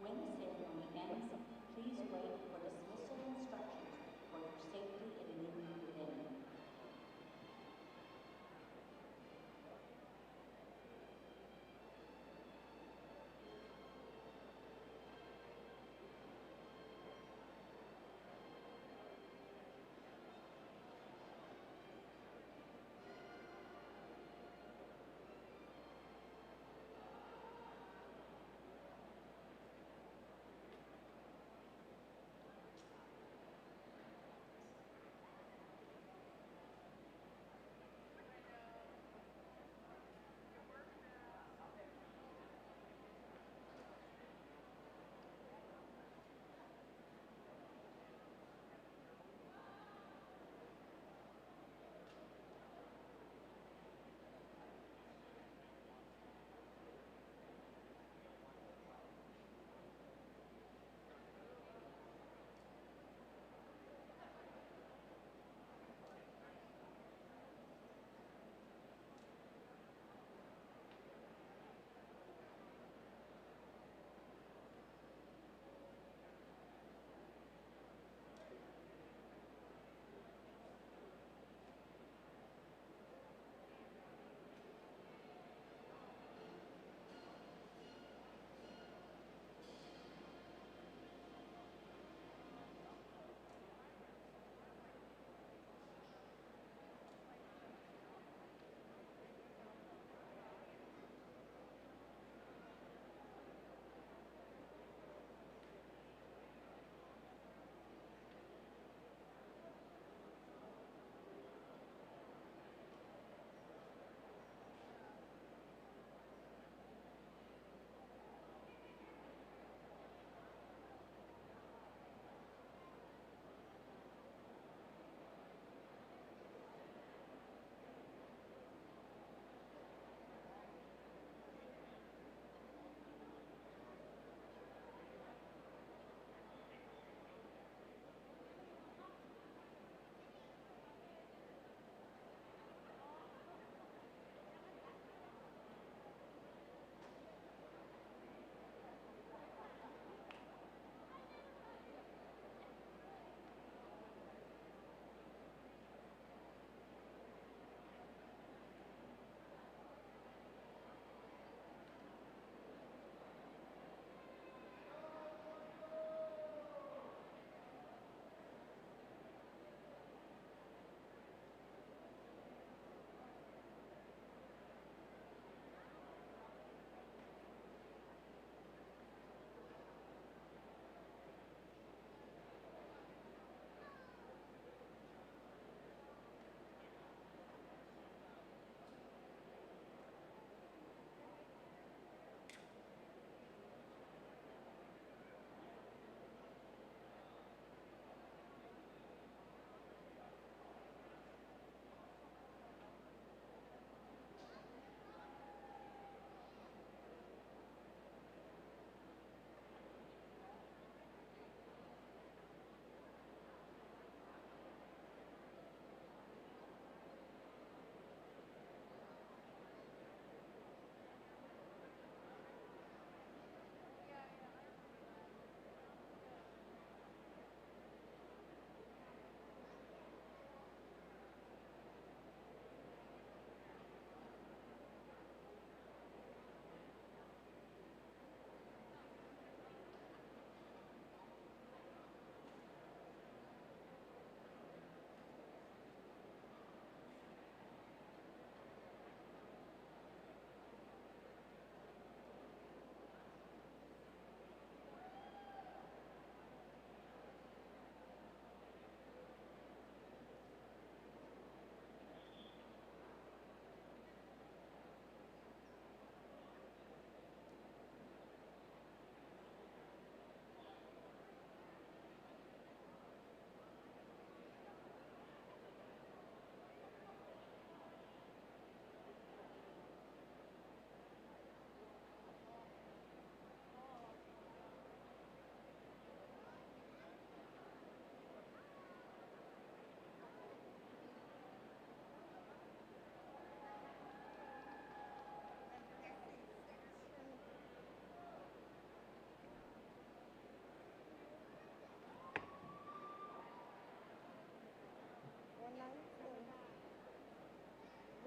When the ceremony ends, please wait for dismissal instructions for your safety in leaving the venue.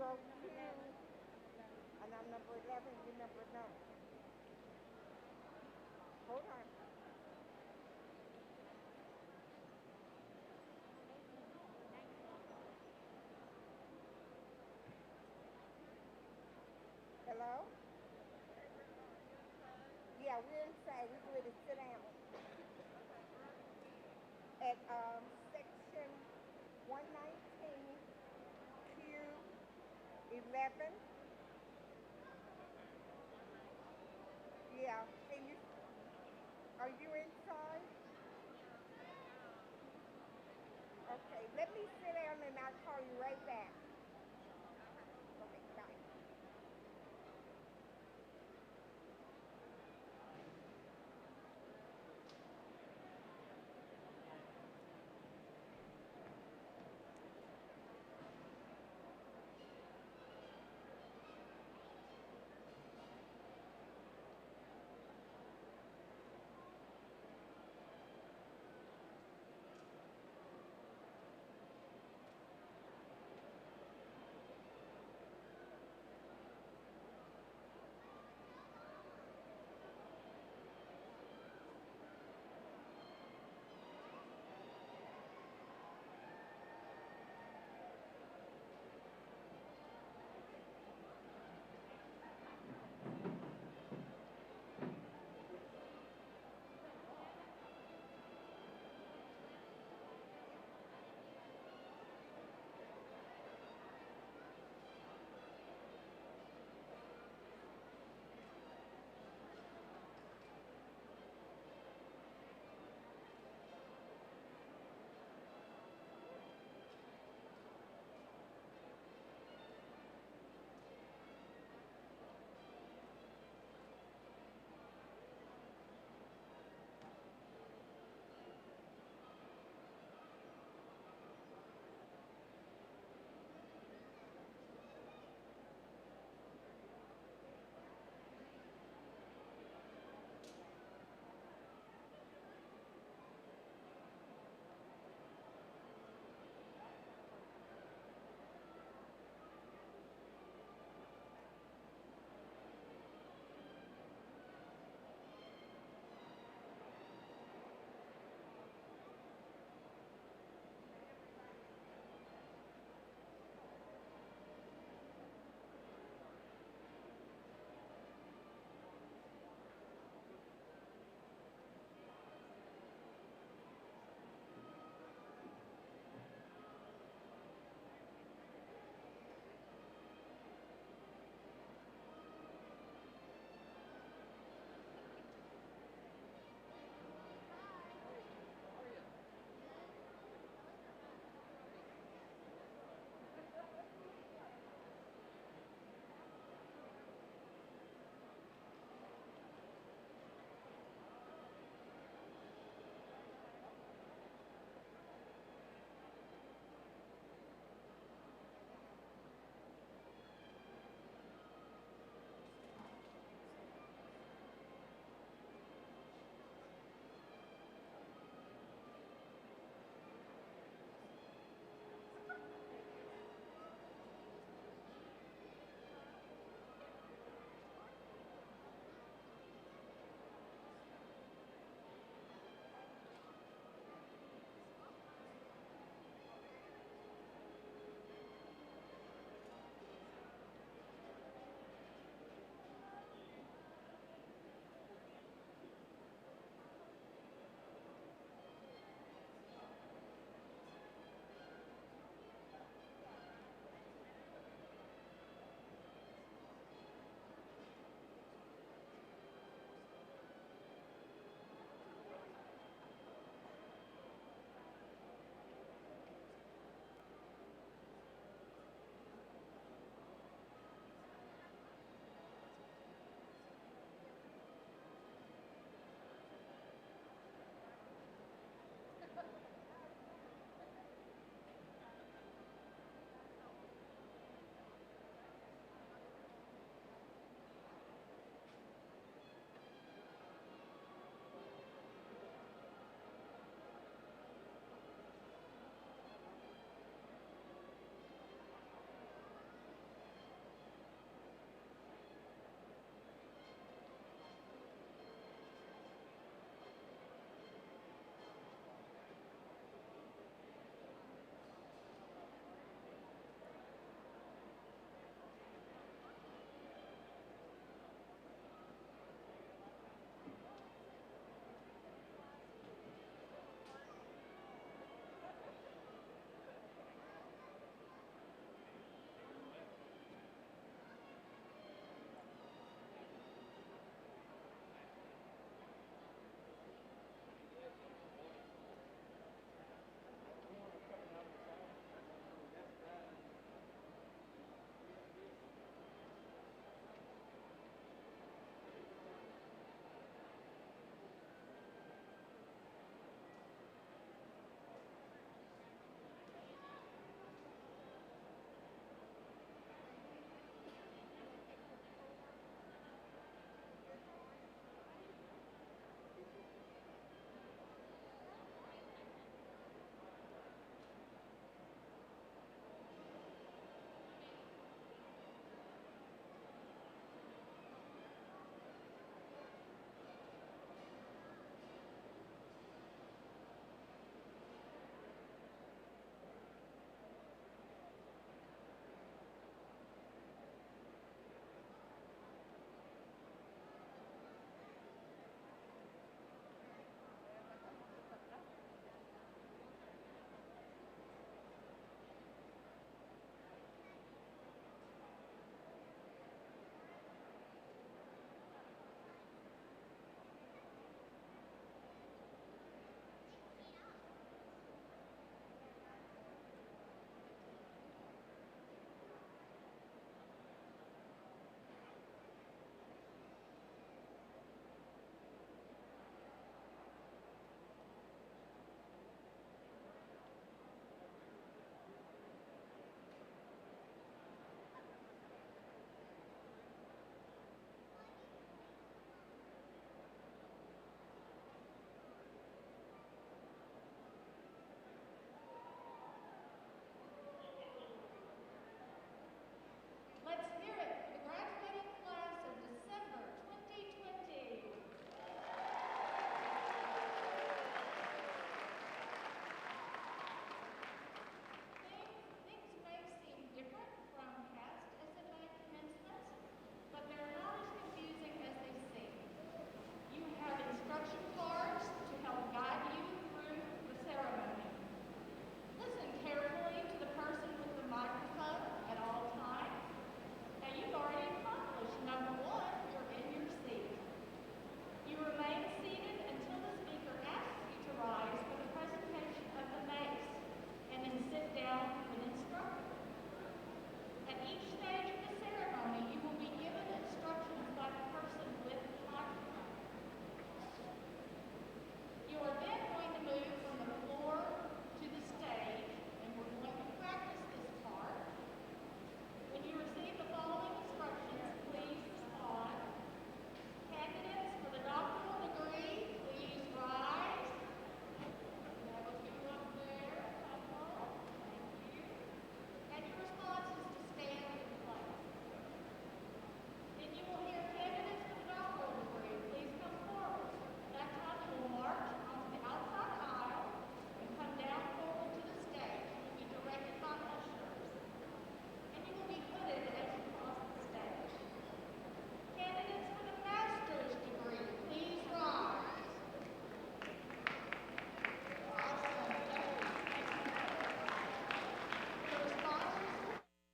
202, and I'm number 11, you're number 9. Hold on. Hello? Yeah, we're inside. We're going to sit down at section 119, Q11. Yeah. Can you? Are you inside? Okay. Let me sit down and I'll call you right back. Okay. Bye.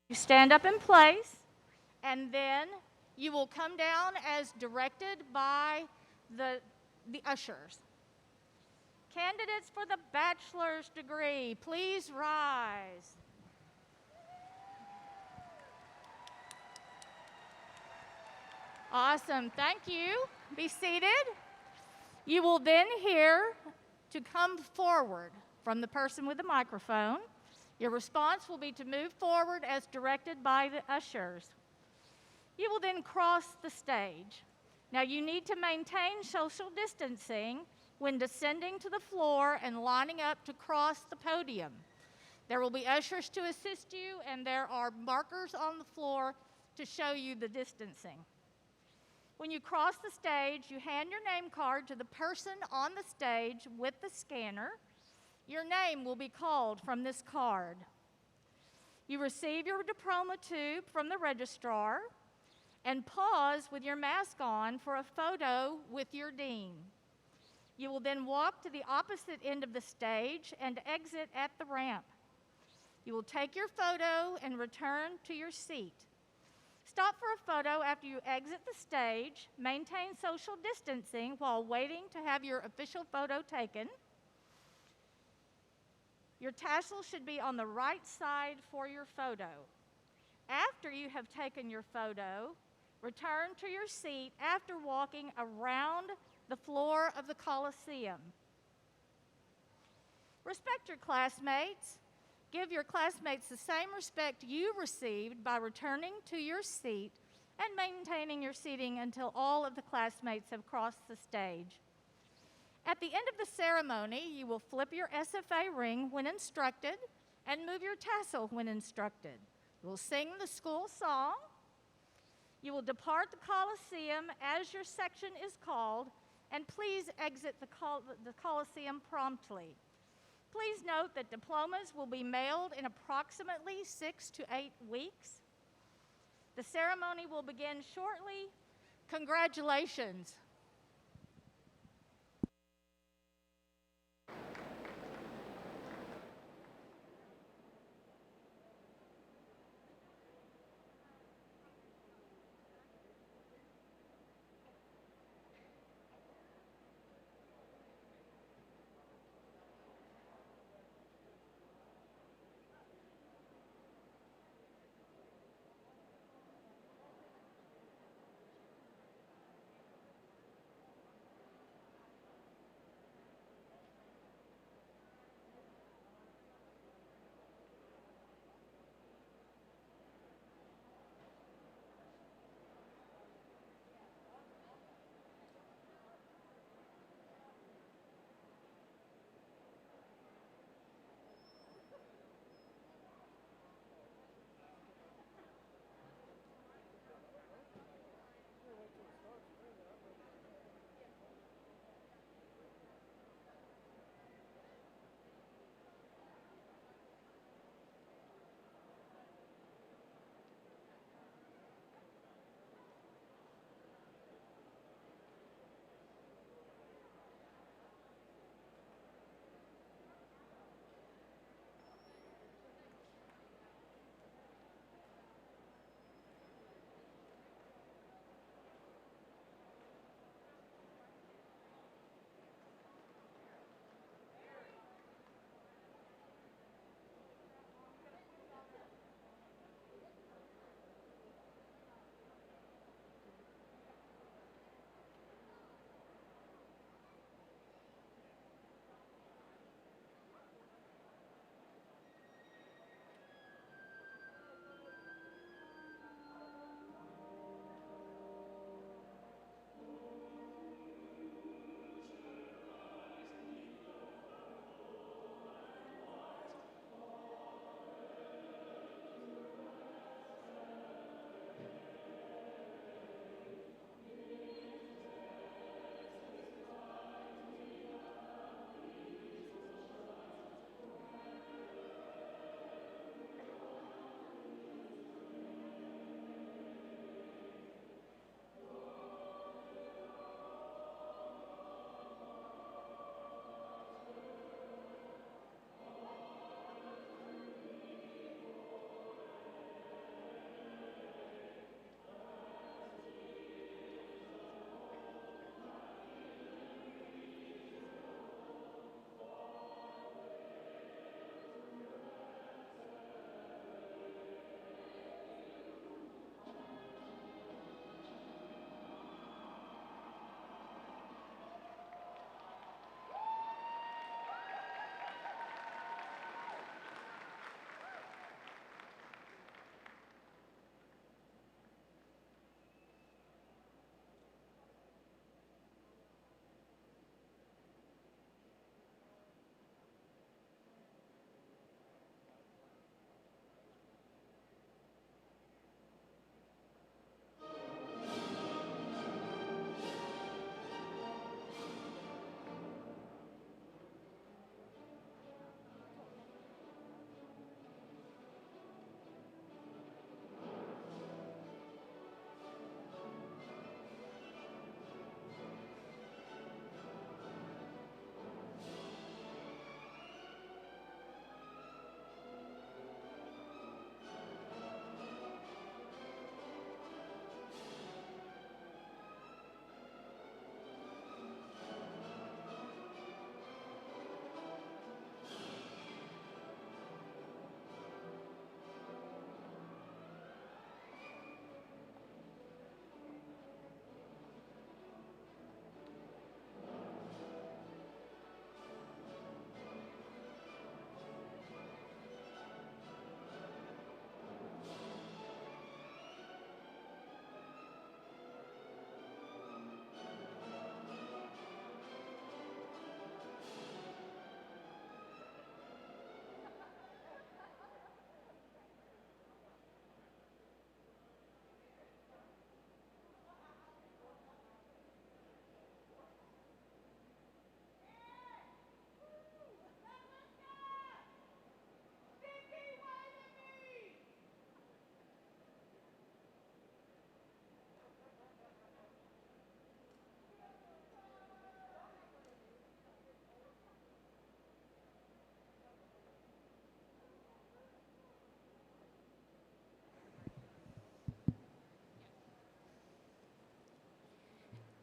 You stand up in place, and then you will come down as directed by the ushers. Candidates for the bachelor's degree, please rise. Awesome, thank you. Be seated. You will then hear to come forward from the person with the microphone. Your response will be to move forward as directed by the ushers. You will then cross the stage. Now you need to maintain social distancing when descending to the floor and lining up to cross the podium. There will be ushers to assist you, and there are markers on the floor to show you the distancing. When you cross the stage, you hand your name card to the person on the stage with the scanner. Your name will be called from this card. You receive your diploma tube from the registrar and pause with your mask on for a photo with your dean. You will then walk to the opposite end of the stage and exit at the ramp. You will take your photo and return to your seat. Stop for a photo after you exit the stage. Maintain social distancing while waiting to have your official photo taken. Your tassel should be on the right side for your photo. After you have taken your photo, return to your seat after walking around the floor of the Coliseum. Respect your classmates. Give your classmates the same respect you received by returning to your seat and maintaining your seating until all of the classmates have crossed the stage. At the end of the ceremony, you will flip your SFA ring when instructed and move your tassel when instructed. You will sing the school song. You will depart the Coliseum as your section is called, and please exit the Coliseum promptly. Please note that diplomas will be mailed in approximately 6 to 8 weeks. The ceremony will begin shortly. Congratulations.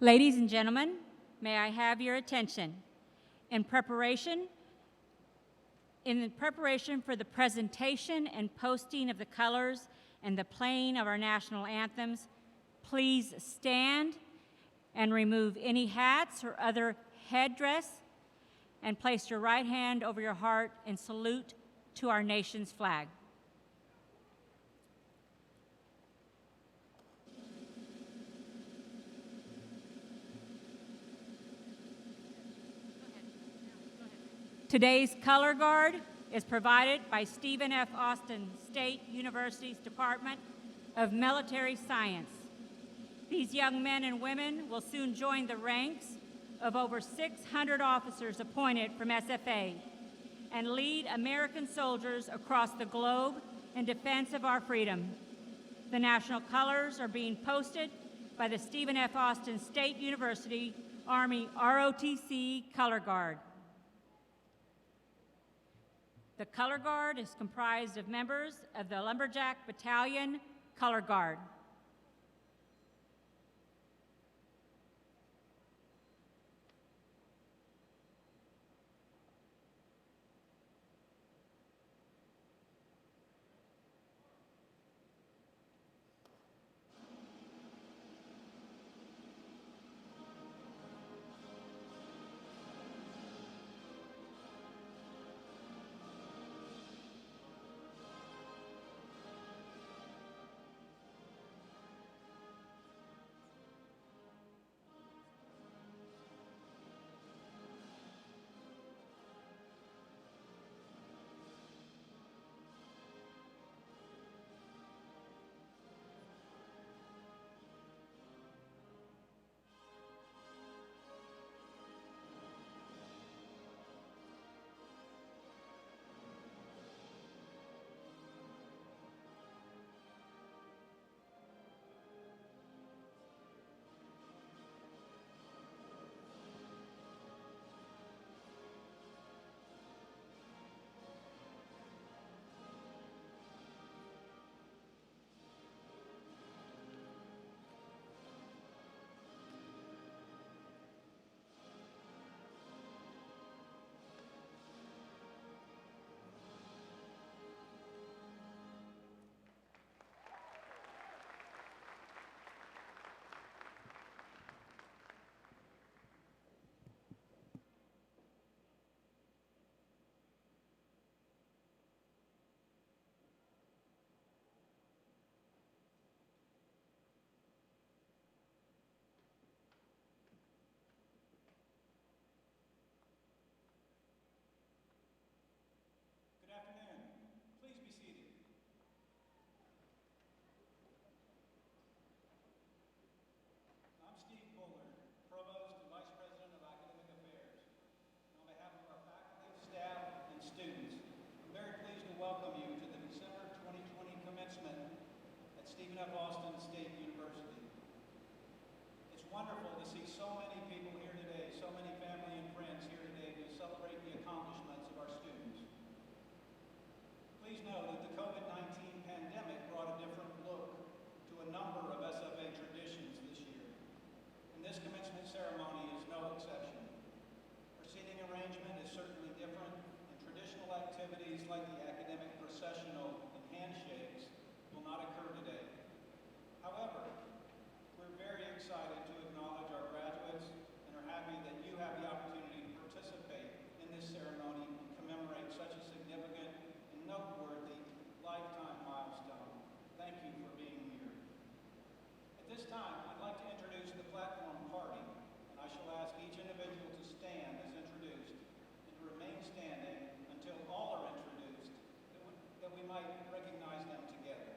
Ladies and gentlemen, may I have your attention? In preparation for the presentation and posting of the colors and the playing of our national anthems, please stand and remove any hats or other headdress and place your right hand over your heart and salute to our nation's flag. Today's color guard is provided by Stephen F. Austin State University's Department of Military Science. These young men and women will soon join the ranks of over 600 officers appointed from SFA and lead American soldiers across the globe in defense of our freedom. The national colors are being posted by the Stephen F. Austin State University Army ROTC Color Guard. The Color Guard is comprised of members of the Lumberjack Battalion Color Guard. Stephen F. Austin State University. It's wonderful to see so many people here today, so many family and friends here today to celebrate the accomplishments of our students. Please know that the COVID-19 pandemic brought a different look to a number of SFA traditions this year, and this commencement ceremony is no exception. Our seating arrangement is certainly different, and traditional activities like the academic processional and handshakes will not occur today. However, we're very excited to acknowledge our graduates and are happy that you have the opportunity to participate in this ceremony and commemorate such a significant and noteworthy lifetime milestone. Thank you for being here. At this time, I'd like to introduce the platform party, and I shall ask each individual to stand as introduced and to remain standing until all are introduced, that we might recognize them together.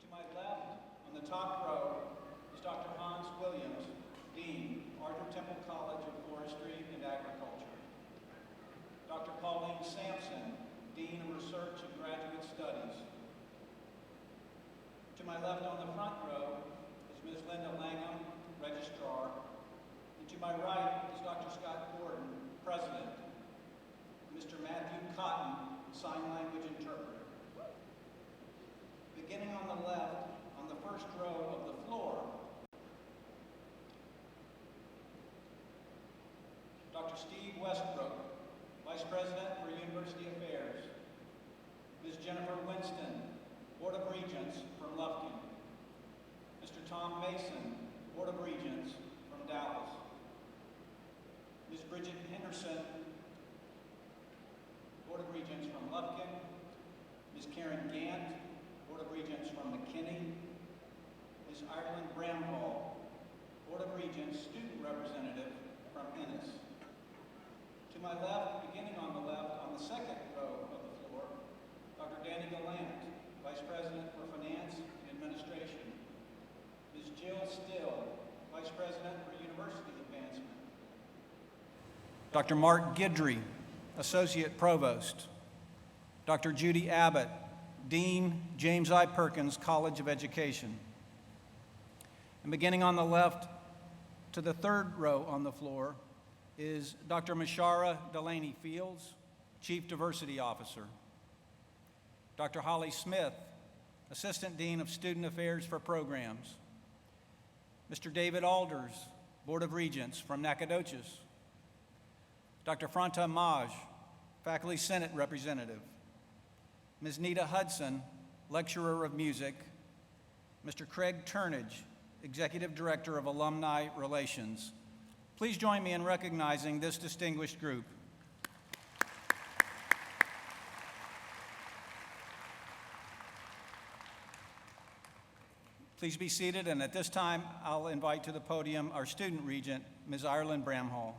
To my left, on the top row, is Dr. Hans Williams, Dean, Arthur Temple College of Forestry and Agriculture. Dr. Pauline Sampson, Dean of Research and Graduate Studies. To my left on the front row is Ms. Linda Langham, Registrar. And to my right is Dr. Scott Gordon, President. And Mr. Matthew Cotton, Sign Language Interpreter. Beginning on the left, on the first row of the floor, Westbrook, Vice President for University Affairs. Ms. Jennifer Winston, Board of Regents from Lufkin. Mr. Tom Mason, Board of Regents from Dallas. Ms. Bridget Henderson, Board of Regents from Lufkin. Ms. Karen Gant, Board of Regents from McKinney. Ms. Ireland Bramhall, Board of Regents Student Representative from Ennis. To my left, beginning on the left, on the second row of the floor, Dr. Danny Gallant, Vice President for Finance and Administration. Ms. Jill Still, Vice President for University Advancement. Dr. Mark Guidry, Associate Provost. Dr. Judy Abbott, Dean, James I. Perkins College of Education. And beginning on the left to the third row on the floor is Dr. Mashara Delaney Fields, Chief Diversity Officer. Dr. Holly Smith, Assistant Dean of Student Affairs for Programs. Mr. David Alders, Board of Regents from Nacogdoches. Dr. Franta Maj, Faculty Senate Representative. Ms. Nita Hudson, Lecturer of Music. Mr. Craig Turnage, Executive Director of Alumni Relations. Please join me in recognizing this distinguished group. Please be seated, and at this time, I'll invite to the podium our student regent, Ms. Ireland Bramhall.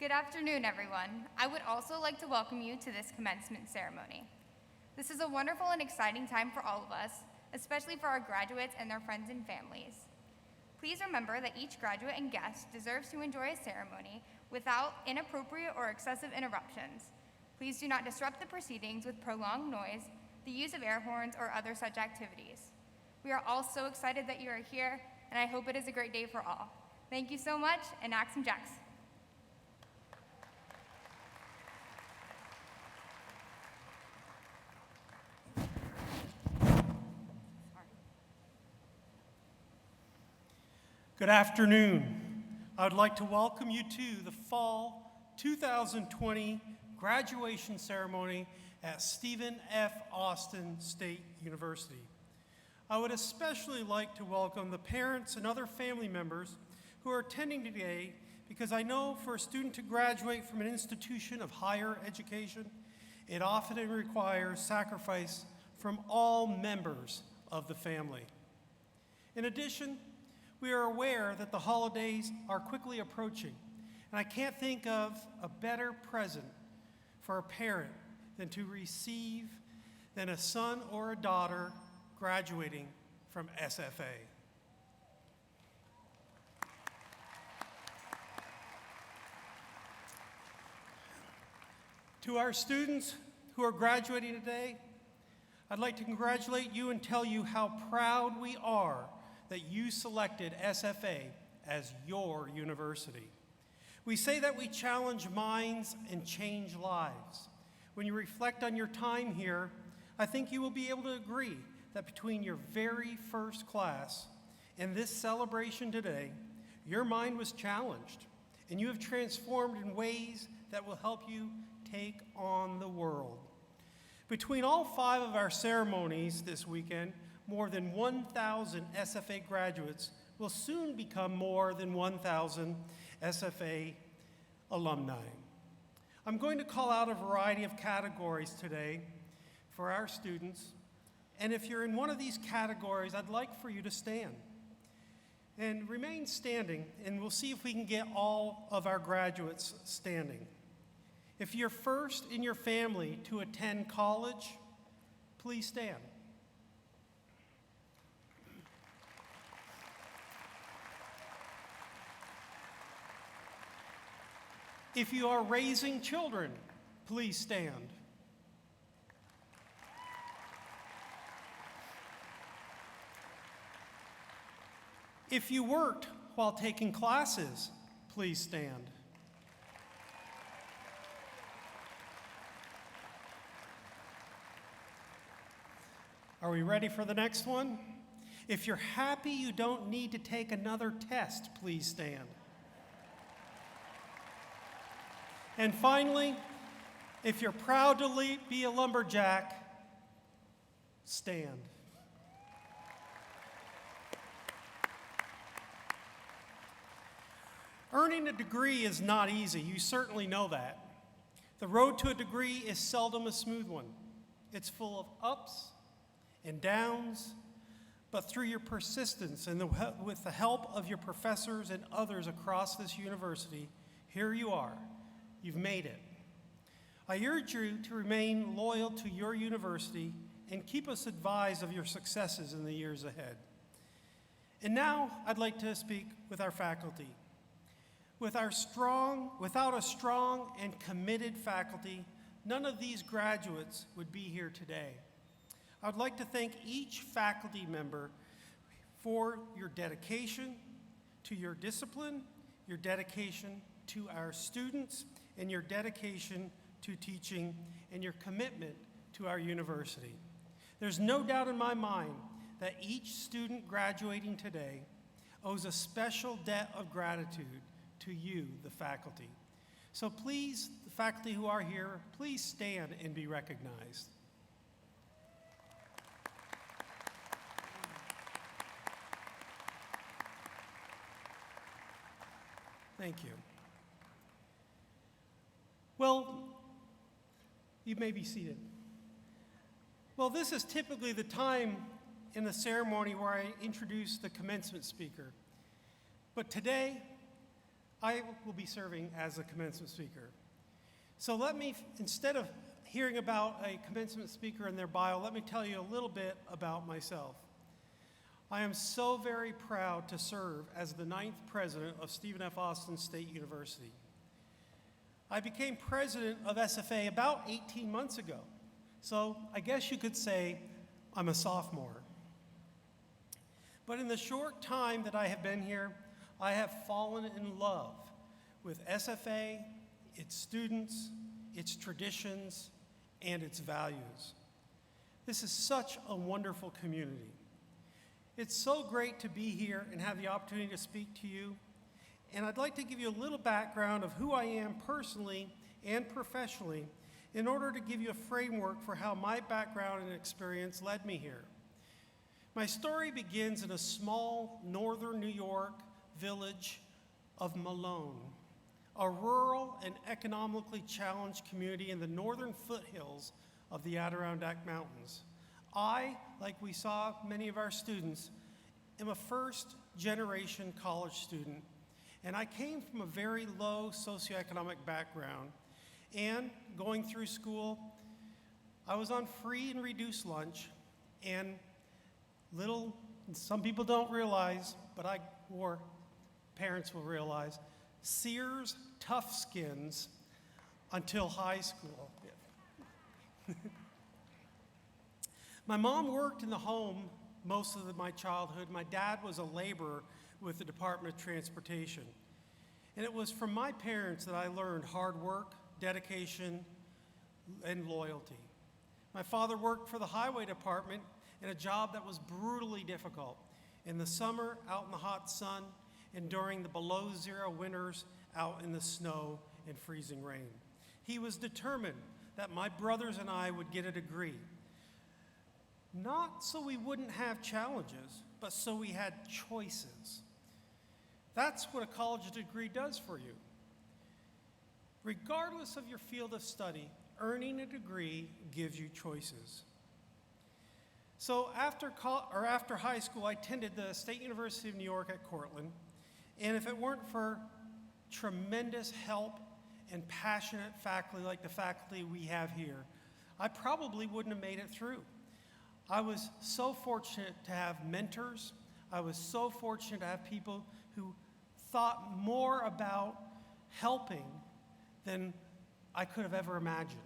Good afternoon, everyone. I would also like to welcome you to this commencement ceremony. This is a wonderful and exciting time for all of us, especially for our graduates and their friends and families. Please remember that each graduate and guest deserves to enjoy a ceremony without inappropriate or excessive interruptions. Please do not disrupt the proceedings with prolonged noise, the use of air horns, or other such activities. We are all so excited that you are here, and I hope it is a great day for all. Thank you so much, and Axum Jax. Good afternoon. I would like to welcome you to the Fall 2020 graduation ceremony at Stephen F. Austin State University. I would especially like to welcome the parents and other family members who are attending today, because I know for a student to graduate from an institution of higher education, it often requires sacrifice from all members of the family. In addition, we are aware that the holidays are quickly approaching, and I can't think of a better present for a parent than to receive a son or a daughter graduating from SFA. To our students who are graduating today, I'd like to congratulate you and tell you how proud we are that you selected SFA as your university. We say that we challenge minds and change lives. When you reflect on your time here, I think you will be able to agree that between your very first class and this celebration today, your mind was challenged, and you have transformed in ways that will help you take on the world. Between all 5 of our ceremonies this weekend, more than 1,000 SFA graduates will soon become more than 1,000 SFA alumni. I'm going to call out a variety of categories today for our students, and if you're in one of these categories, I'd like for you to stand. And remain standing, and we'll see if we can get all of our graduates standing. If you're first in your family to attend college, please stand. If you are raising children, please stand. If you worked while taking classes, please stand. Are we ready for the next one? If you're happy you don't need to take another test, please stand. And finally, if you're proud to be a lumberjack, stand. Earning a degree is not easy. You certainly know that. The road to a degree is seldom a smooth one. It's full of ups and downs, but through your persistence and with the help of your professors and others across this university, here you are. You've made it. I urge you to remain loyal to your university and keep us advised of your successes in the years ahead. And now I'd like to speak with our faculty. Without a strong and committed faculty, none of these graduates would be here today. I'd like to thank each faculty member for your dedication to your discipline, your dedication to our students, and your dedication to teaching, and your commitment to our university. There's no doubt in my mind that each student graduating today owes a special debt of gratitude to you, the faculty. So please, the faculty who are here, please stand and be recognized. Thank you. Well, you may be seated. Well, this is typically the time in the ceremony where I introduce the commencement speaker. But today, I will be serving as the commencement speaker. So let me, instead of hearing about a commencement speaker and their bio, let me tell you a little bit about myself. I am so very proud to serve as the 9th president of Stephen F. Austin State University. I became president of SFA about 18 months ago, so I guess you could say I'm a sophomore. But in the short time that I have been here, I have fallen in love with SFA, its students, its traditions, and its values. This is such a wonderful community. It's so great to be here and have the opportunity to speak to you. And I'd like to give you a little background of who I am personally and professionally in order to give you a framework for how my background and experience led me here. My story begins in a small northern New York village of Malone, a rural and economically challenged community in the northern foothills of the Adirondack Mountains. I, like we saw many of our students, am a first-generation college student, and I came from a very low socioeconomic background. And going through school, I was on free and reduced lunch, and some people don't realize, but I wore, parents will realize, Sears Tough Skins until high school. My mom worked in the home most of my childhood. My dad was a laborer with the Department of Transportation. And it was from my parents that I learned hard work, dedication, and loyalty. My father worked for the highway department in a job that was brutally difficult. In the summer, out in the hot sun, and during the below-zero winters, out in the snow and freezing rain. He was determined that my brothers and I would get a degree. Not so we wouldn't have challenges, but so we had choices. That's what a college degree does for you. Regardless of your field of study, earning a degree gives you choices. So after high school, I attended the State University of New York at Cortland, and if it weren't for tremendous help and passionate faculty like the faculty we have here, I probably wouldn't have made it through. I was so fortunate to have mentors. I was so fortunate to have people who thought more about helping than I could have ever imagined.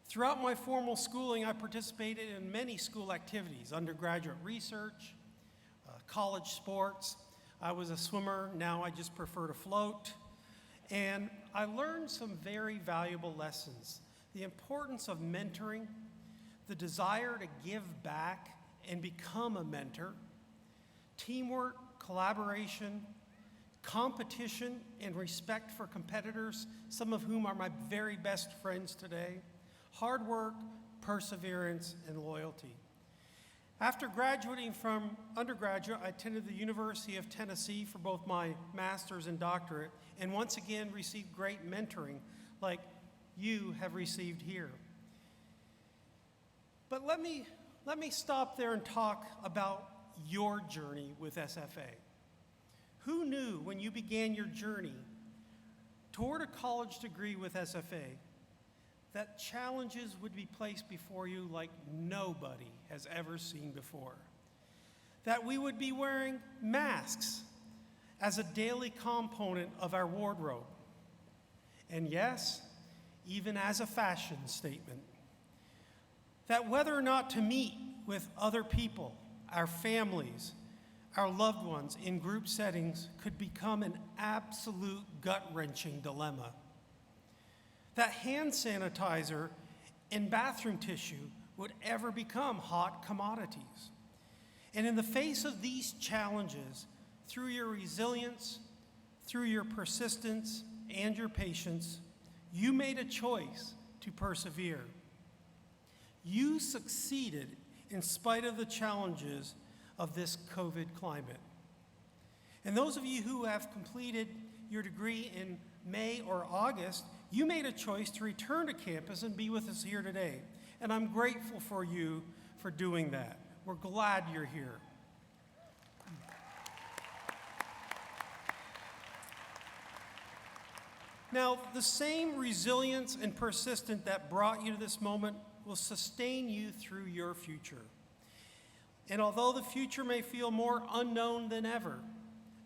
Throughout my formal schooling, I participated in many school activities, undergraduate research, college sports. I was a swimmer, now I just prefer to float. And I learned some very valuable lessons. The importance of mentoring, the desire to give back and become a mentor, teamwork, collaboration, competition, and respect for competitors, some of whom are my very best friends today, hard work, perseverance, and loyalty. After graduating from undergraduate, I attended the University of Tennessee for both my master's and doctorate, and once again received great mentoring like you have received here. But let me stop there and talk about your journey with SFA. Who knew when you began your journey toward a college degree with SFA that challenges would be placed before you like nobody has ever seen before? That we would be wearing masks as a daily component of our wardrobe. And yes, even as a fashion statement. That whether or not to meet with other people, our families, our loved ones in group settings could become an absolute gut-wrenching dilemma. That hand sanitizer and bathroom tissue would ever become hot commodities. And in the face of these challenges, through your resilience, through your persistence and your patience, you made a choice to persevere. You succeeded in spite of the challenges of this COVID climate. And those of you who have completed your degree in May or August, you made a choice to return to campus and be with us here today. And I'm grateful for you for doing that. We're glad you're here. Now, the same resilience and persistence that brought you to this moment will sustain you through your future. And although the future may feel more unknown than ever,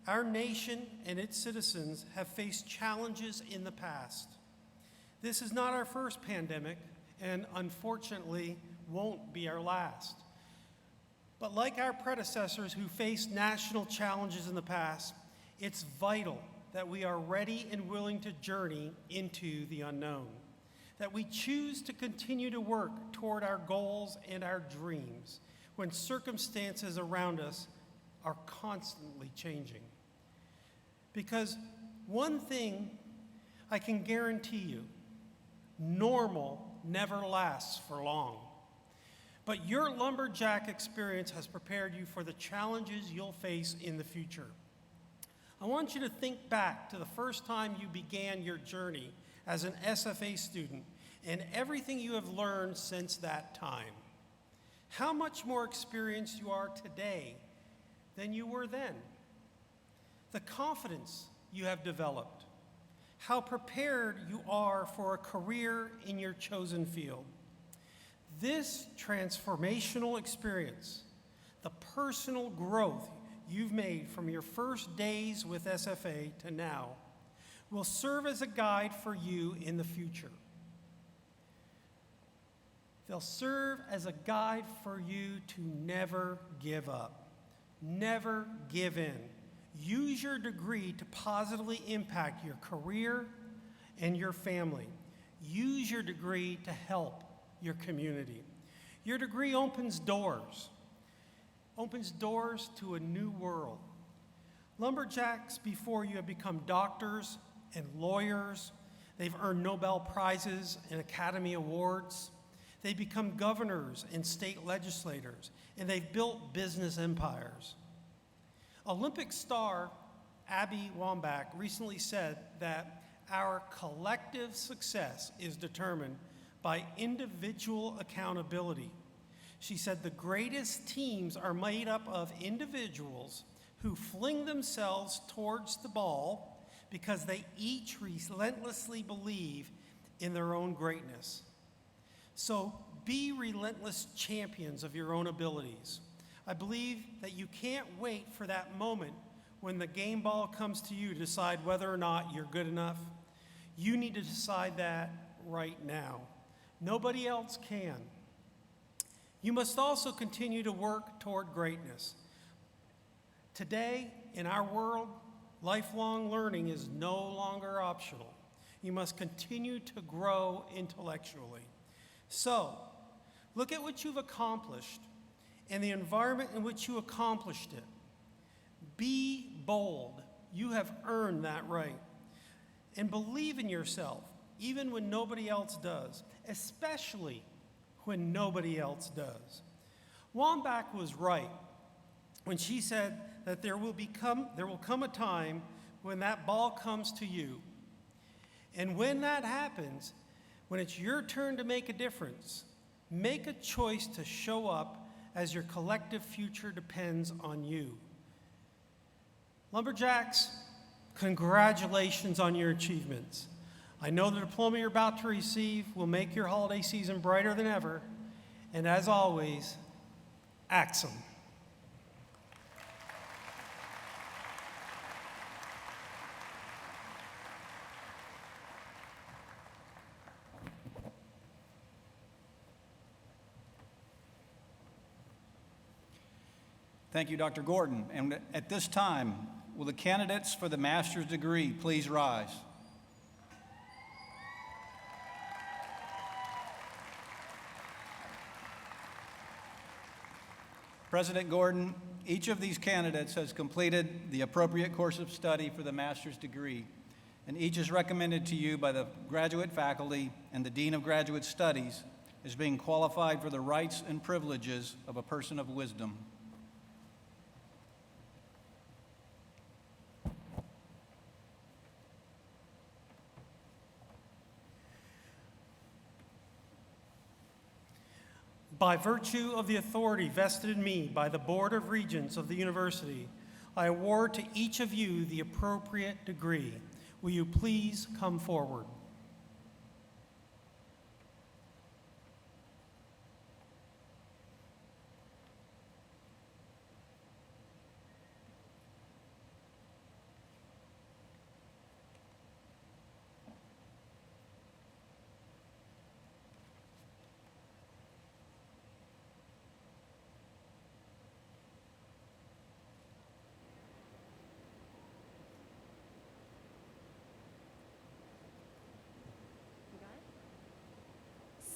our nation and its citizens have faced challenges in the past. This is not our first pandemic, and unfortunately won't be our last. But like our predecessors who faced national challenges in the past, it's vital that we are ready and willing to journey into the unknown, that we choose to continue to work toward our goals and our dreams when circumstances around us are constantly changing. Because one thing I can guarantee you, normal never lasts for long. But your lumberjack experience has prepared you for the challenges you'll face in the future. I want you to think back to the first time you began your journey as an SFA student and everything you have learned since that time. How much more experienced you are today than you were then. The confidence you have developed. How prepared you are for a career in your chosen field. This transformational experience, the personal growth you've made from your first days with SFA to now, will serve as a guide for you in the future. They'll serve as a guide for you to never give up, never give in. Use your degree to positively impact your career and your family. Use your degree to help your community. Your degree opens doors to a new world. Lumberjacks before you have become doctors and lawyers. They've earned Nobel Prizes and Academy Awards. They become governors and state legislators, and they've built business empires. Olympic star Abby Wambach recently said that our collective success is determined by individual accountability. She said the greatest teams are made up of individuals who fling themselves towards the ball because they each relentlessly believe in their own greatness. So be relentless champions of your own abilities. I believe that you can't wait for that moment when the game ball comes to you to decide whether or not you're good enough. You need to decide that right now. Nobody else can. You must also continue to work toward greatness. Today, in our world, lifelong learning is no longer optional. You must continue to grow intellectually. So, Look at what you've accomplished and the environment in which you accomplished it. Be bold. You have earned that right. And believe in yourself, even when nobody else does, especially when nobody else does. Wambach was right when she said that there will come a time when that ball comes to you. And when that happens, when it's your turn to make a difference, make a choice to show up as your collective future depends on you. Lumberjacks, congratulations on your achievements. I know the diploma you're about to receive will make your holiday season brighter than ever. And as always, axe 'em. Thank you, Dr. Gordon. And at this time, will the candidates for the master's degree please rise? President Gordon, each of these candidates has completed the appropriate course of study for the master's degree, and each is recommended to you by the graduate faculty and the Dean of Graduate Studies as being qualified for the rights and privileges of a person of wisdom. By virtue of the authority vested in me by the Board of Regents of the university, I award to each of you the appropriate degree. Will you please come forward?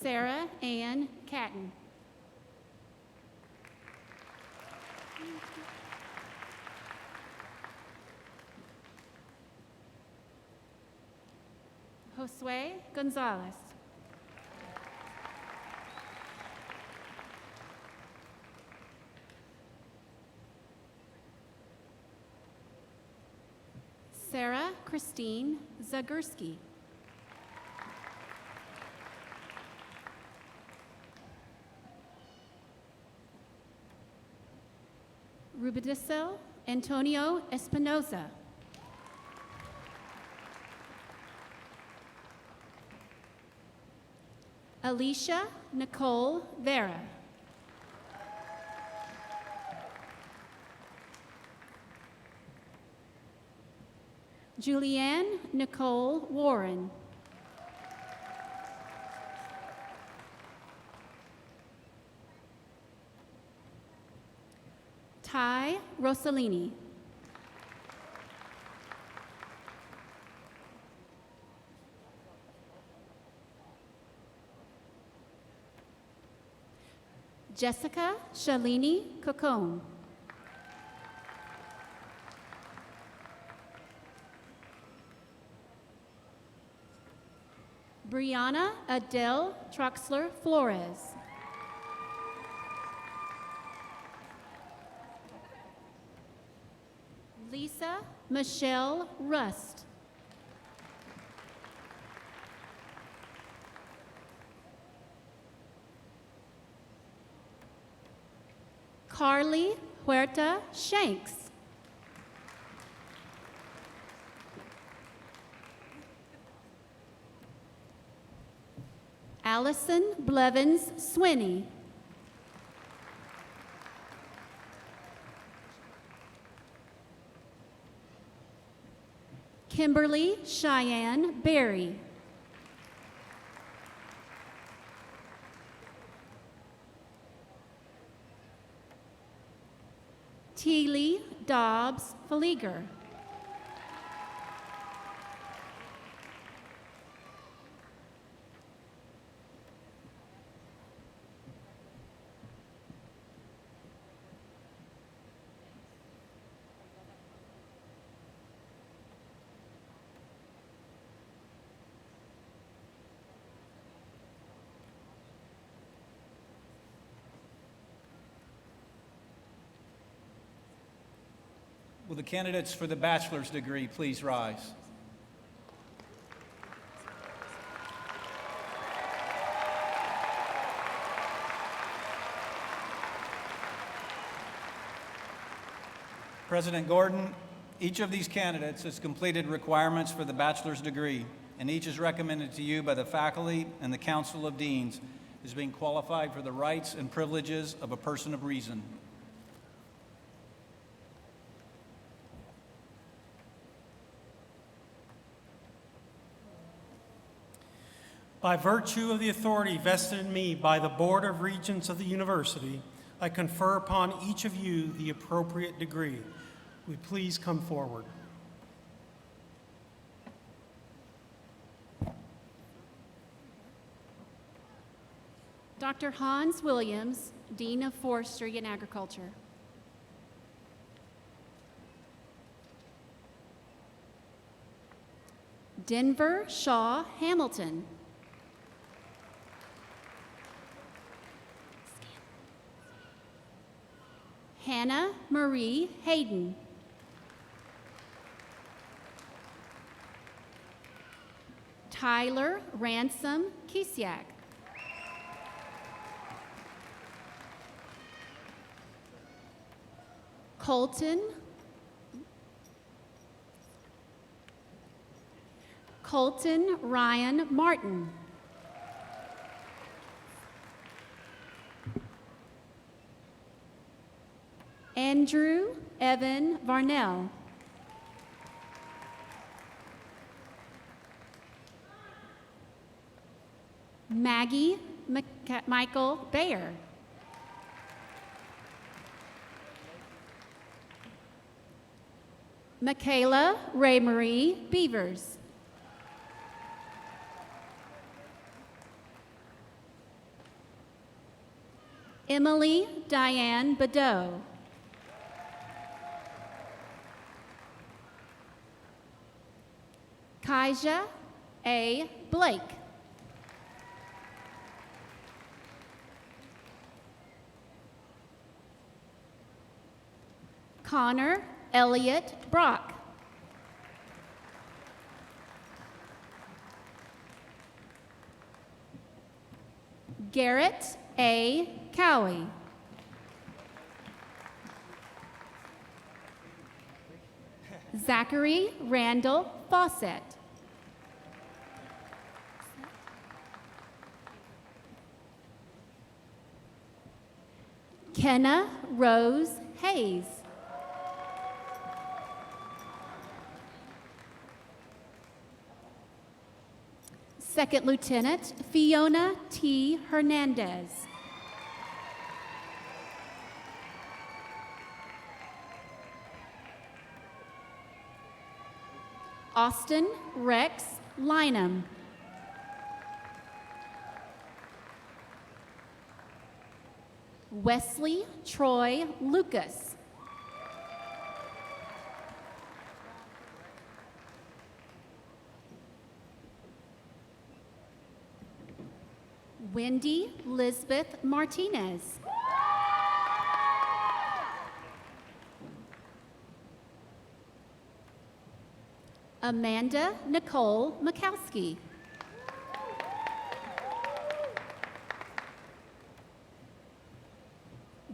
Sarah Ann Catton. Josue Gonzalez. Sarah Christine Zagurski. Rubidiso Antonio Espinoza. Alicia Nicole Vera. Julianne Nicole Warren. Ty Rossellini. Jessica Shalini Cocone. Brianna Adele Troxler Flores. Lisa Michelle Rust. Carly Huerta Shanks. Allison Blevins Swinney. Kimberly Cheyenne Berry. Teely Dobbs Fleeger. Will the candidates for the bachelor's degree please rise? President Gordon, each of these candidates has completed requirements for the bachelor's degree, and each is recommended to you by the faculty and the Council of Deans as being qualified for the rights and privileges of a person of reason. By virtue of the authority vested in me by the Board of Regents of the University, I confer upon each of you the appropriate degree. Will you please come forward? Dr. Hans Williams, Dean of Forestry and Agriculture. Denver Shaw Hamilton. Hannah Marie Hayden. Tyler Ransom Kisiak. Colton Ryan Martin. Andrew Evan Varnell. Maggie Michael Bayer. Michaela Ray-Marie Beavers. Emily Diane Badeau. Kaija A. Blake. Connor Elliott Brock. Garrett A. Cowie. Zachary Randall Fawcett. Kenna Rose Hayes. Second Lieutenant Fiona T. Hernandez. Austin Rex Lynham. Wesley Troy Lucas. Wendy Lisbeth Martinez. Amanda Nicole Mikowski.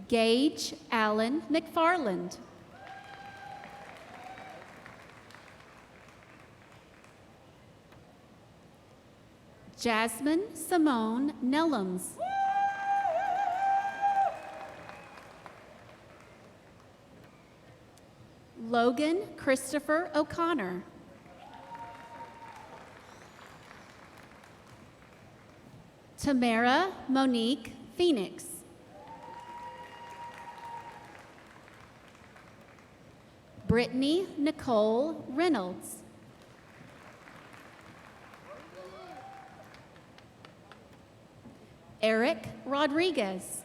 Gage Allen McFarland. Jasmine Simone Nellums. Logan Christopher O'Connor. Tamara Monique Phoenix. Brittany Nicole Reynolds. Eric Rodriguez.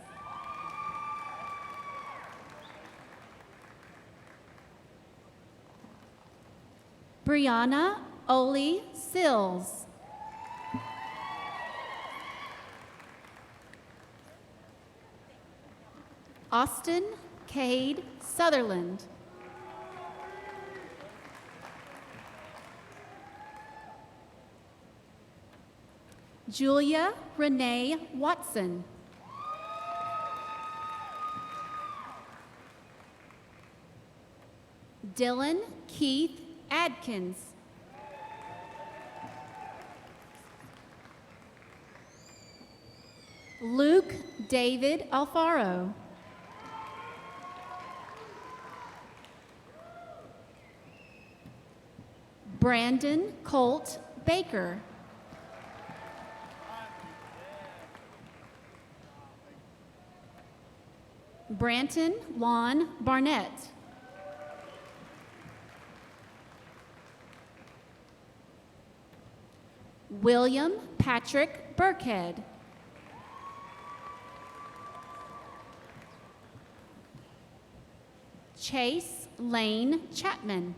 Brianna Oli Sills. Austin Cade Sutherland. Julia Renee Watson. Dylan Keith Adkins. Luke David Alfaro. Brandon Colt Baker. Branton Lon Barnett. William Patrick Burkhead. Chase Lane Chapman.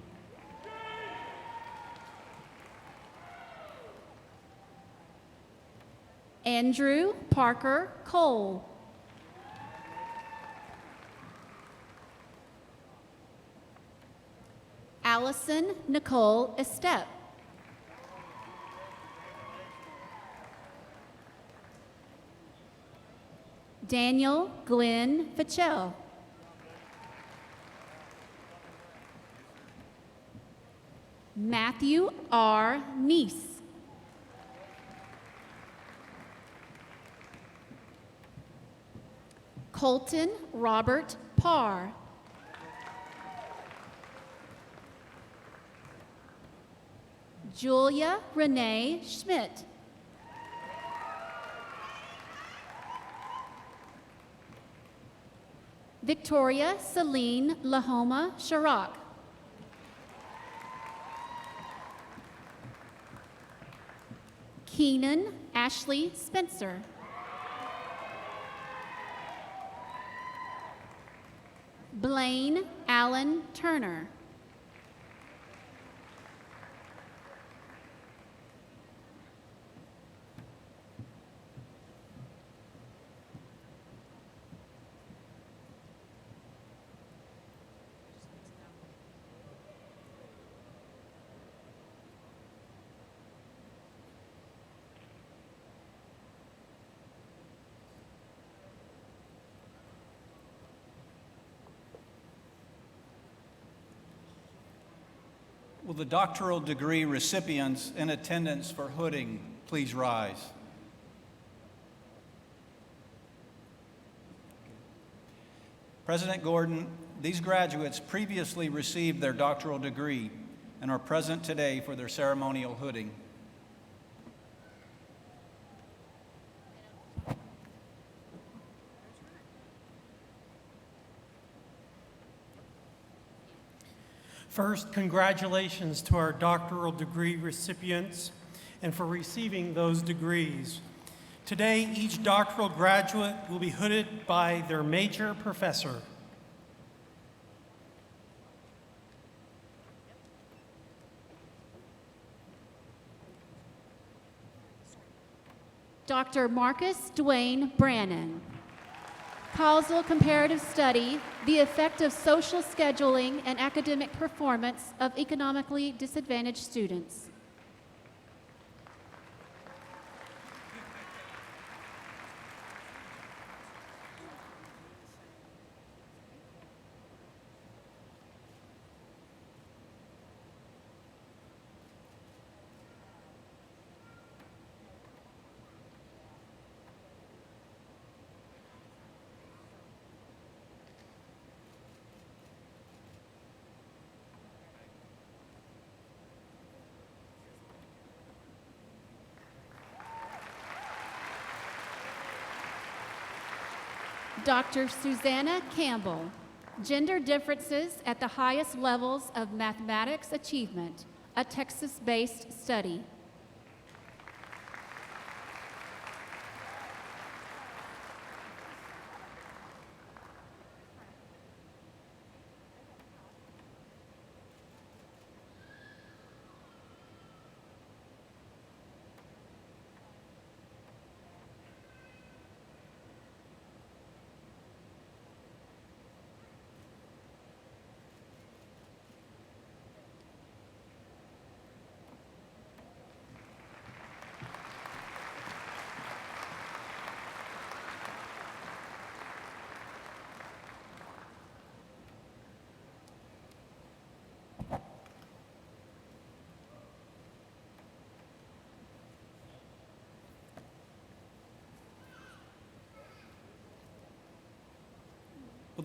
Andrew Parker Cole. Allison Nicole Estep. Daniel Glenn Fachel. Matthew R. Neese. Colton Robert Parr. Julia Renee Schmidt. Victoria Celine Lahoma Sharak. Keenan Ashley Spencer. Blaine Allen Turner. Will the doctoral degree recipients in attendance for hooding please rise? President Gordon, these graduates previously received their doctoral degree and are present today for their ceremonial hooding. First, congratulations to our doctoral degree recipients and for receiving those degrees. Today, each doctoral graduate will be hooded by their major professor. Dr. Marcus Dwayne Brannon. Causal comparative study, the effect of social scheduling and academic performance of economically disadvantaged students. Dr. Susanna Campbell, Gender Differences at the Highest Levels of Mathematics Achievement, a Texas-based study.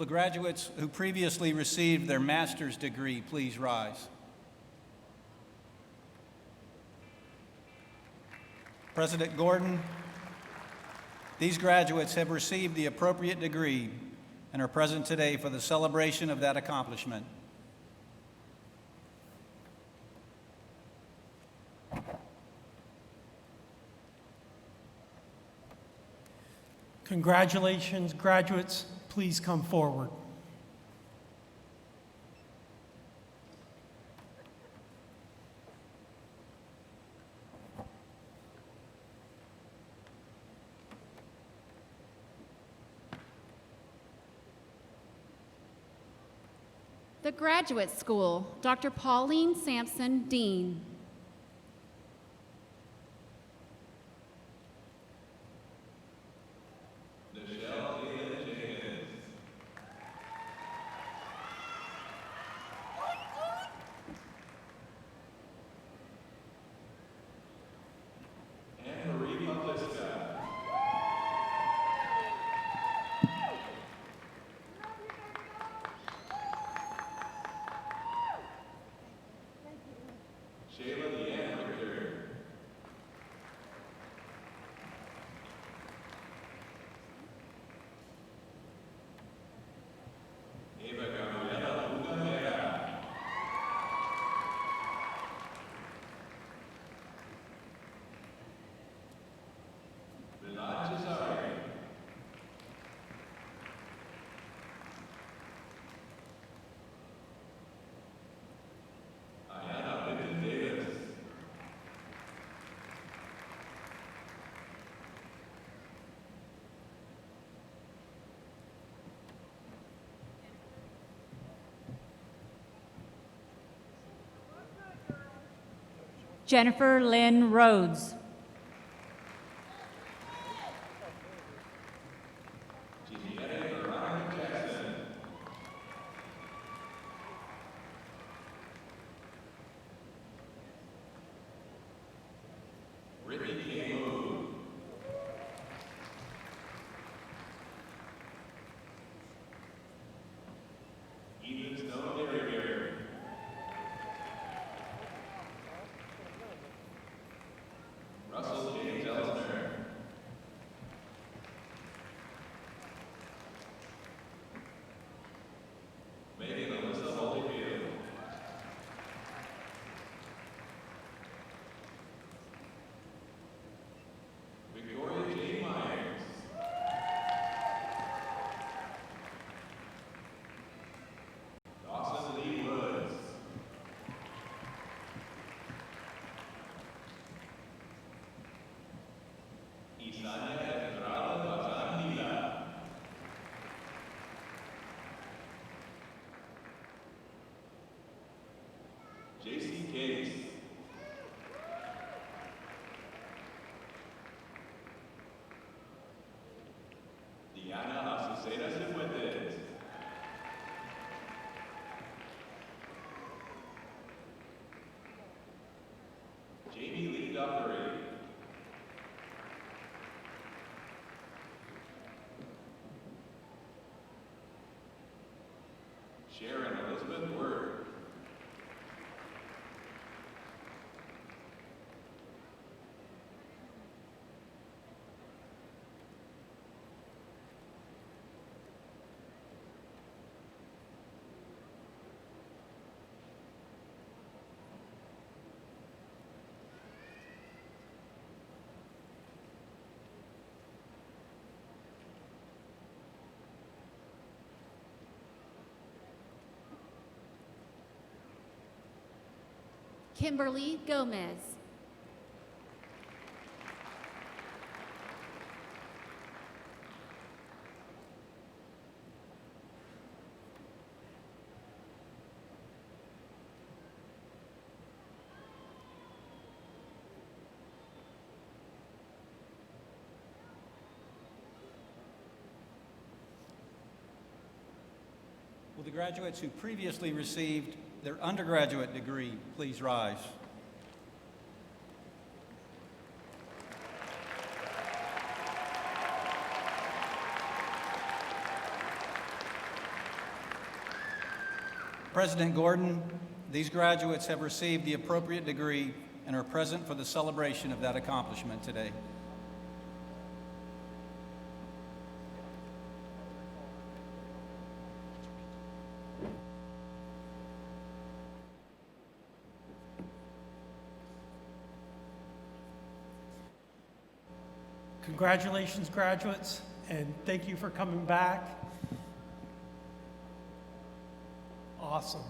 the graduates who previously received their master's degree please rise? President Gordon, these graduates have received the appropriate degree and are present today for the celebration of that accomplishment. Congratulations, graduates. Please come forward. The Graduate School, Dr. Pauline Sampson, Dean. Jennifer Lynn Rhodes. Sharon Elizabeth Word. Kimberly Gomez. Will the graduates who previously received their undergraduate degree please rise? President Gordon, these graduates have received the appropriate degree and are present for the celebration of that accomplishment today. Congratulations, graduates, and thank you for coming back. Awesome.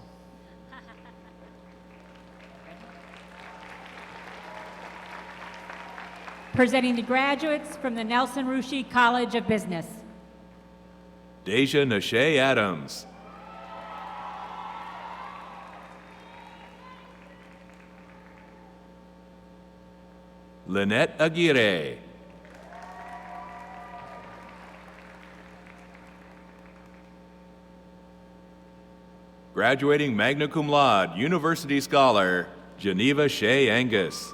Presenting the graduates from the Nelson Rushi College of Business. Deja Nashe Adams. Lynette Aguirre. Graduating magna cum laude, University Scholar, Geneva Shea Angus.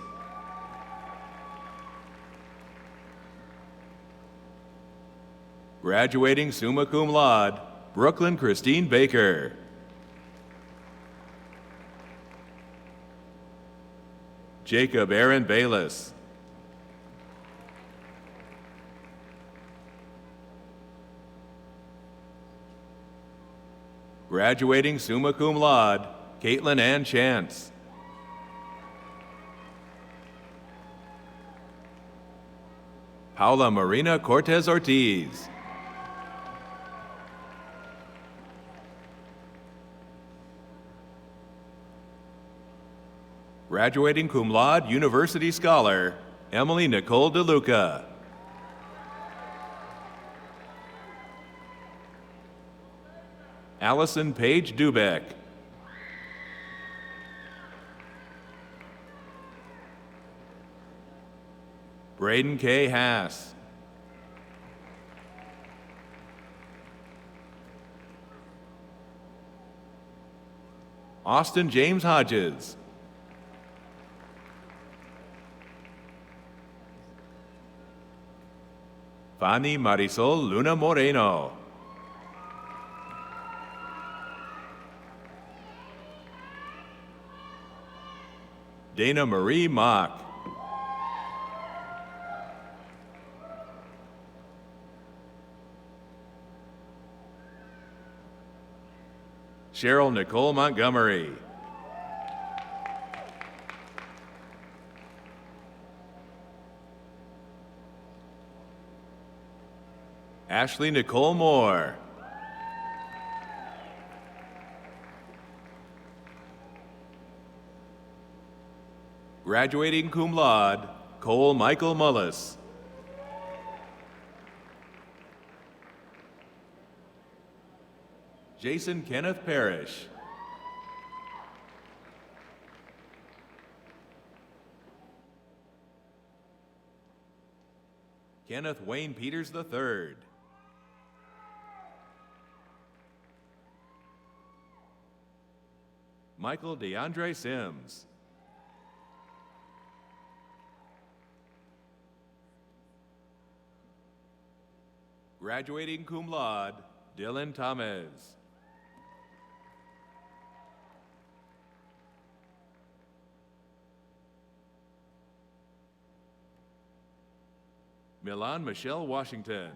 Graduating summa cum laude, Brooklyn Christine Baker. Jacob Aaron Bayless. Graduating summa cum laude, Caitlin Ann Chance. Paula Marina Cortez Ortiz. Graduating cum laude, University Scholar, Emily Nicole DeLuca. Allison Paige Dubeck. Braden K. Haas. Austin James Hodges. Fanny Marisol Luna Moreno. Dana Marie Mock. Cheryl Nicole Montgomery. Ashley Nicole Moore. Graduating cum laude, Cole Michael Mullis. Jason Kenneth Parrish. Kenneth Wayne Peters III. Michael DeAndre Sims. Graduating cum laude, Dylan Thomas. Milan Michelle Washington.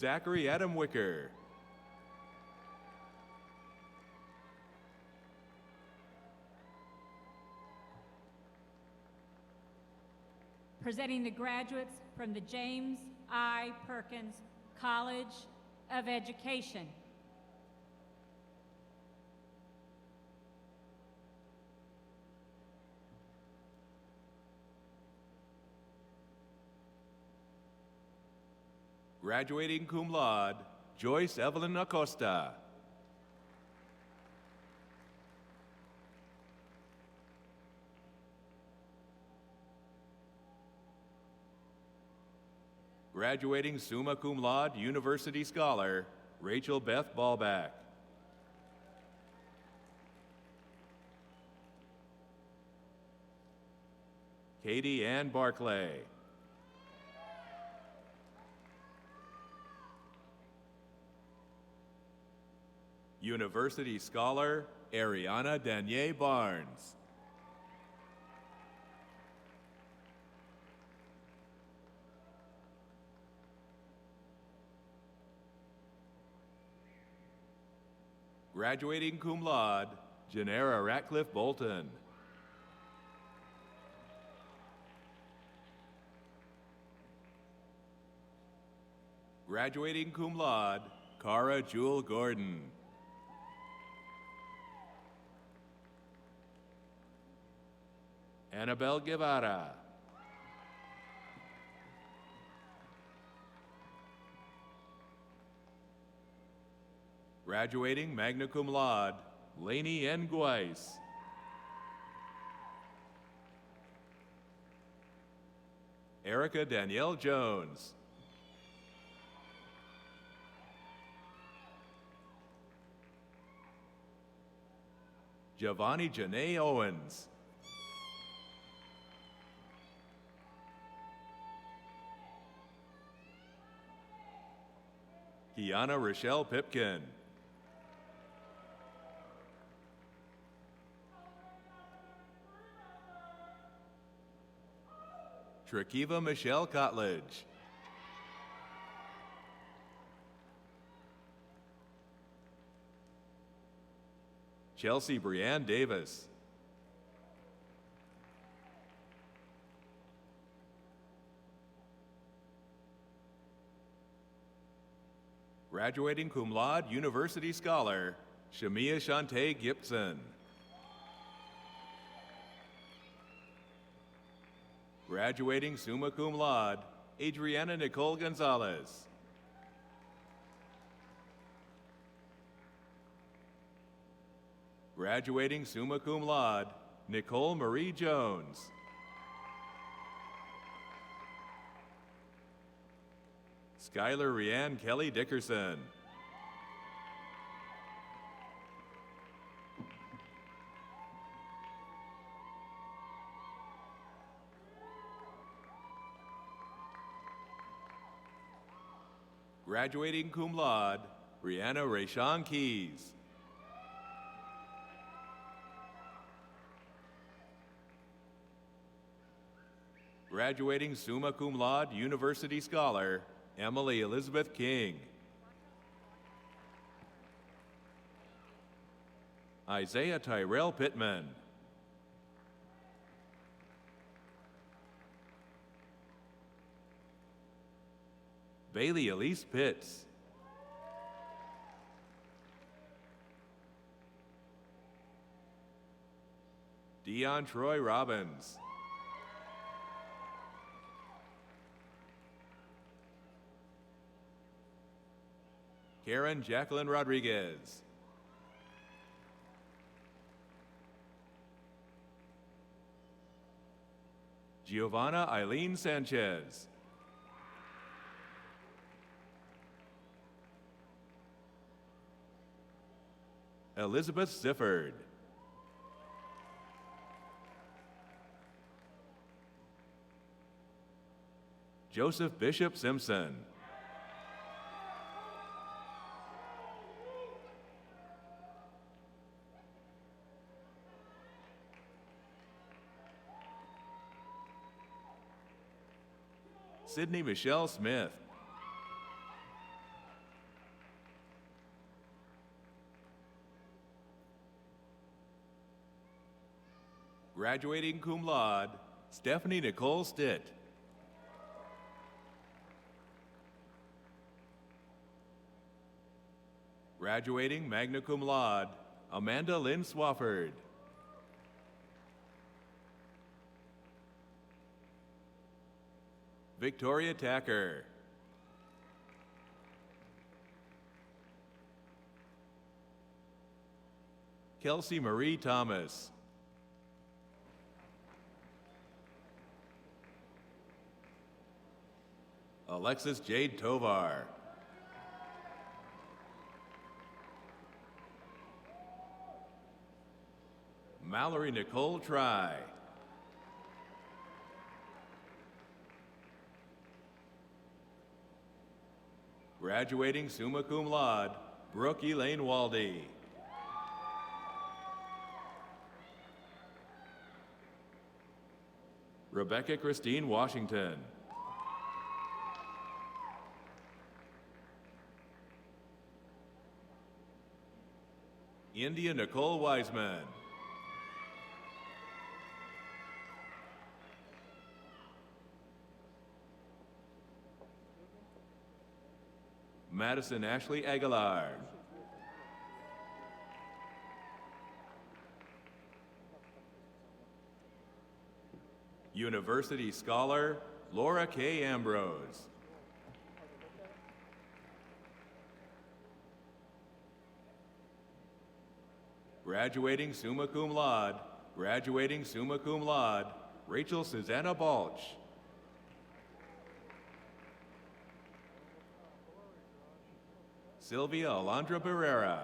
Zachary Adam Wicker. Presenting the graduates from the James I. Perkins College of Education. Graduating cum laude, Joyce Evelyn Acosta. Graduating summa cum laude university scholar, Rachel Beth Ballback. Katie Ann Barclay. University scholar, Ariana Danier Barnes. Graduating cum laude, Janera Ratcliffe Bolton. Graduating cum laude, Cara Jewel Gordon. Annabelle Guevara. Graduating magna cum laude, Lainey N. Guice. Erica Danielle Jones. Giovanni Janae Owens. Kiana Rochelle Pipkin. Trakiva Michelle Cotledge. Chelsea Brianne Davis. Graduating cum laude university scholar, Shamia Shantae Gibson. Graduating summa cum laude, Adriana Nicole Gonzalez. Graduating summa cum laude, Nicole Marie Jones. Skylar Rianne Kelly Dickerson. Graduating cum laude, Brianna Rayshawn Keys. Graduating summa cum laude university scholar, Emily Elizabeth King. Isaiah Tyrell Pittman. Bailey Elise Pitts. Dion Troy Robbins. Karen Jacqueline Rodriguez. Giovanna Eileen Sanchez. Elizabeth Sifford. Joseph Bishop Simpson. Sydney Michelle Smith. Graduating cum laude, Stephanie Nicole Stitt. Graduating magna cum laude, Amanda Lynn Swafford. Victoria Tacker. Kelsey Marie Thomas. Alexis Jade Tovar. Mallory Nicole Try. Graduating summa cum laude, Brooke Elaine Waldy. Rebecca Christine Washington. India Nicole Wiseman. Madison Ashley Aguilar. University Scholar, Laura K. Ambrose. Graduating summa cum laude, Rachel Susanna Balch. Sylvia Alondra Barrera.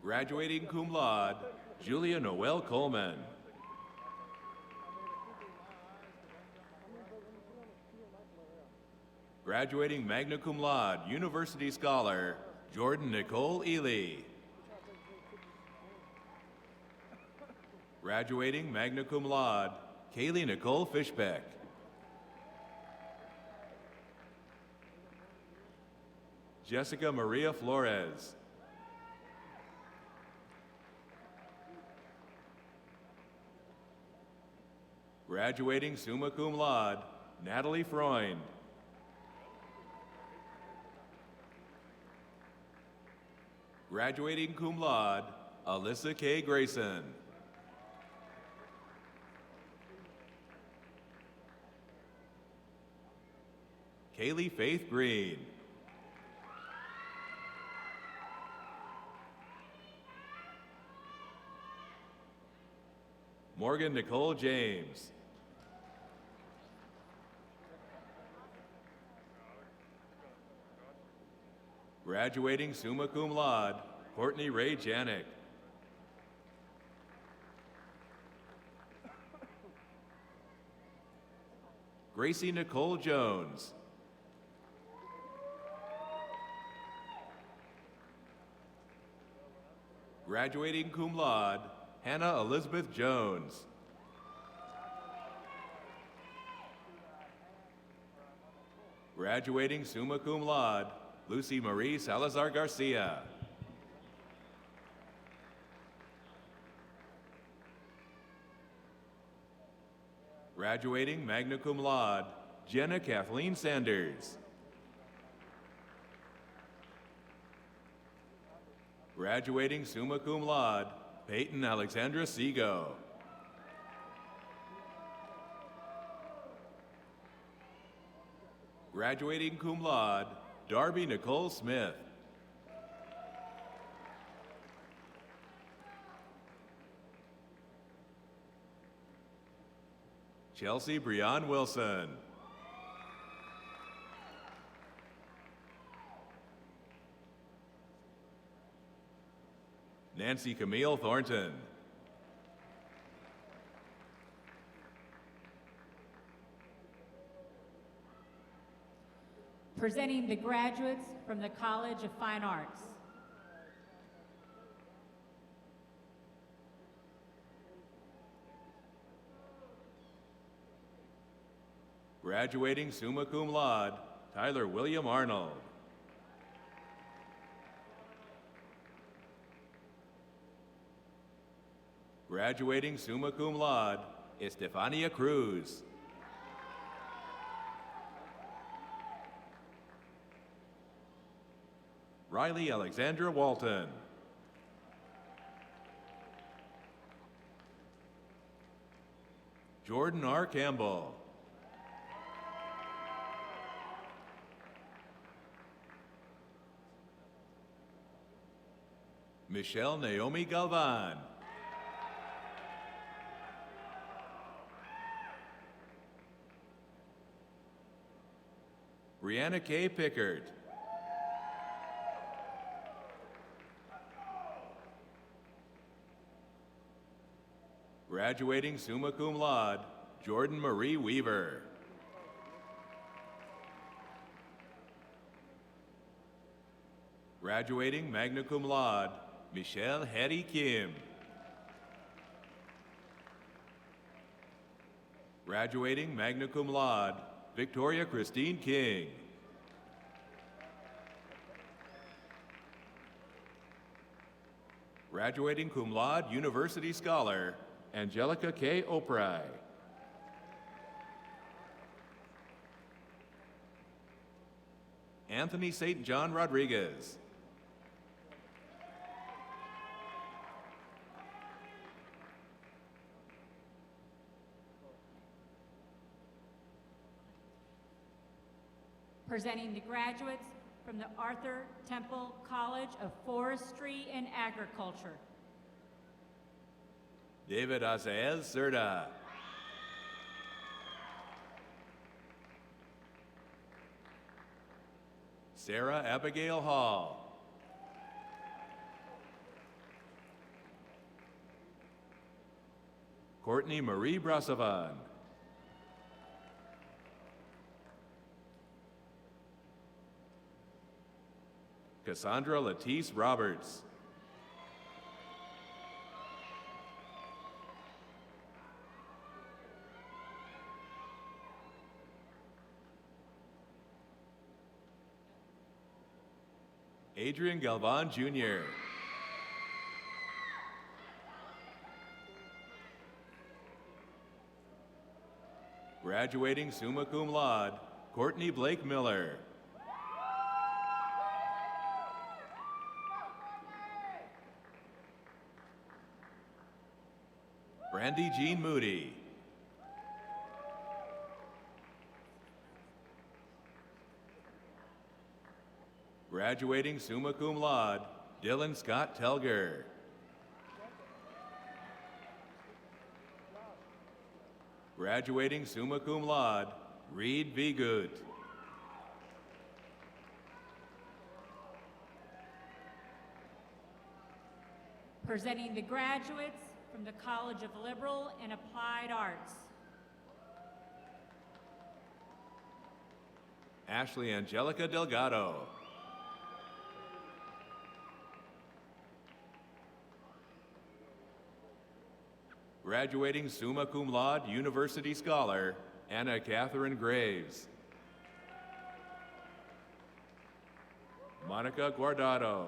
Graduating cum laude, Julia Noel Coleman. Graduating magna cum laude, University Scholar, Jordan Nicole Ely. Graduating magna cum laude, Kaylee Nicole Fishbeck. Jessica Maria Flores. Graduating summa cum laude, Natalie Freund. Graduating cum laude, Alyssa K. Grayson. Kaylee Faith Green. Morgan Nicole James. Graduating summa cum laude, Courtney Ray Janik. Gracie Nicole Jones. Graduating cum laude, Hannah Elizabeth Jones. Graduating summa cum laude, Lucy Marie Salazar Garcia. Graduating magna cum laude, Jenna Kathleen Sanders. Graduating summa cum laude, Peyton Alexandra Seago. Graduating cum laude, Darby Nicole Smith. Chelsea Breon Wilson. Nancy Camille Thornton. Presenting the graduates from the College of Fine Arts. Graduating summa cum laude, Tyler William Arnold. Graduating summa cum laude, Estefania Cruz. Riley Alexandra Walton. Jordan R. Campbell. Michelle Naomi Galvan. Brianna K. Pickert. Graduating summa cum laude, Jordan Marie Weaver. Graduating magna cum laude, Michelle Hetty Kim. Graduating magna cum laude, Victoria Christine King. Graduating cum laude, University Scholar, Angelica K. Opry. Anthony St. John Rodriguez. Presenting the graduates from the Arthur Temple College of Forestry and Agriculture. David Asael Serda. Sarah Abigail Hall. Courtney Marie Brasavan. Cassandra Latisse Roberts. Adrian Galvan Jr. Graduating summa cum laude, Courtney Blake Miller. Brandy Jean Moody. Graduating summa cum laude, Dylan Scott Telger. Graduating summa cum laude, Reed Vigut. Presenting the graduates from the College of Liberal and Applied Arts. Ashley Angelica Delgado. Graduating summa cum laude, University Scholar, Anna Catherine Graves. Monica Guardado.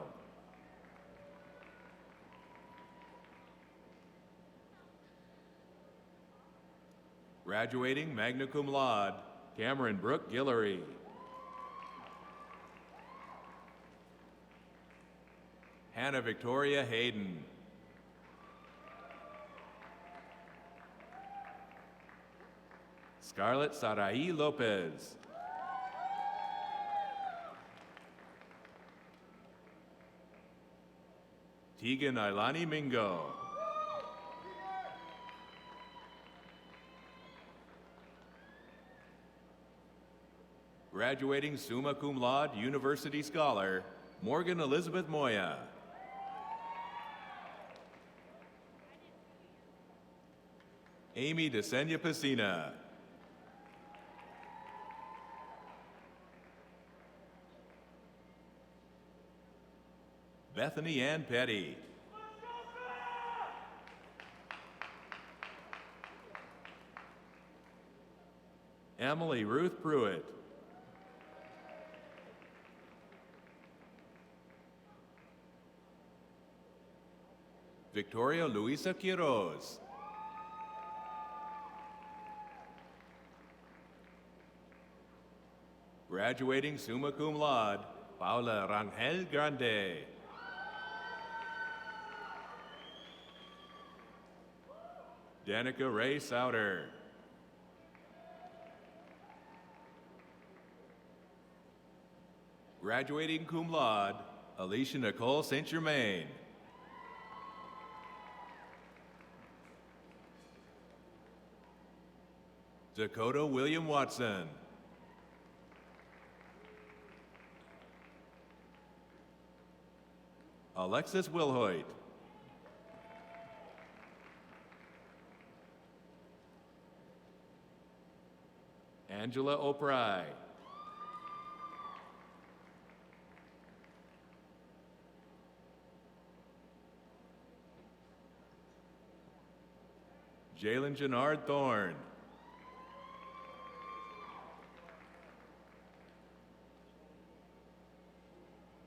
Graduating magna cum laude, Cameron Brooke Guillory. Hannah Victoria Hayden. Scarlett Sarai Lopez. Tegan Ilani Mingo. Graduating summa cum laude, University Scholar, Morgan Elizabeth Moya. Amy DeSenia Pacina. Bethany Ann Petty. Emily Ruth Pruitt. Victoria Luisa Quiroz. Graduating summa cum laude, Paula Rangel Grande. Danica Ray Souter. Graduating cum laude, Alicia Nicole St. Germain. Dakota William Watson. Alexis Wilhoit. Angela O'Pry. Jalen Jannard Thorne.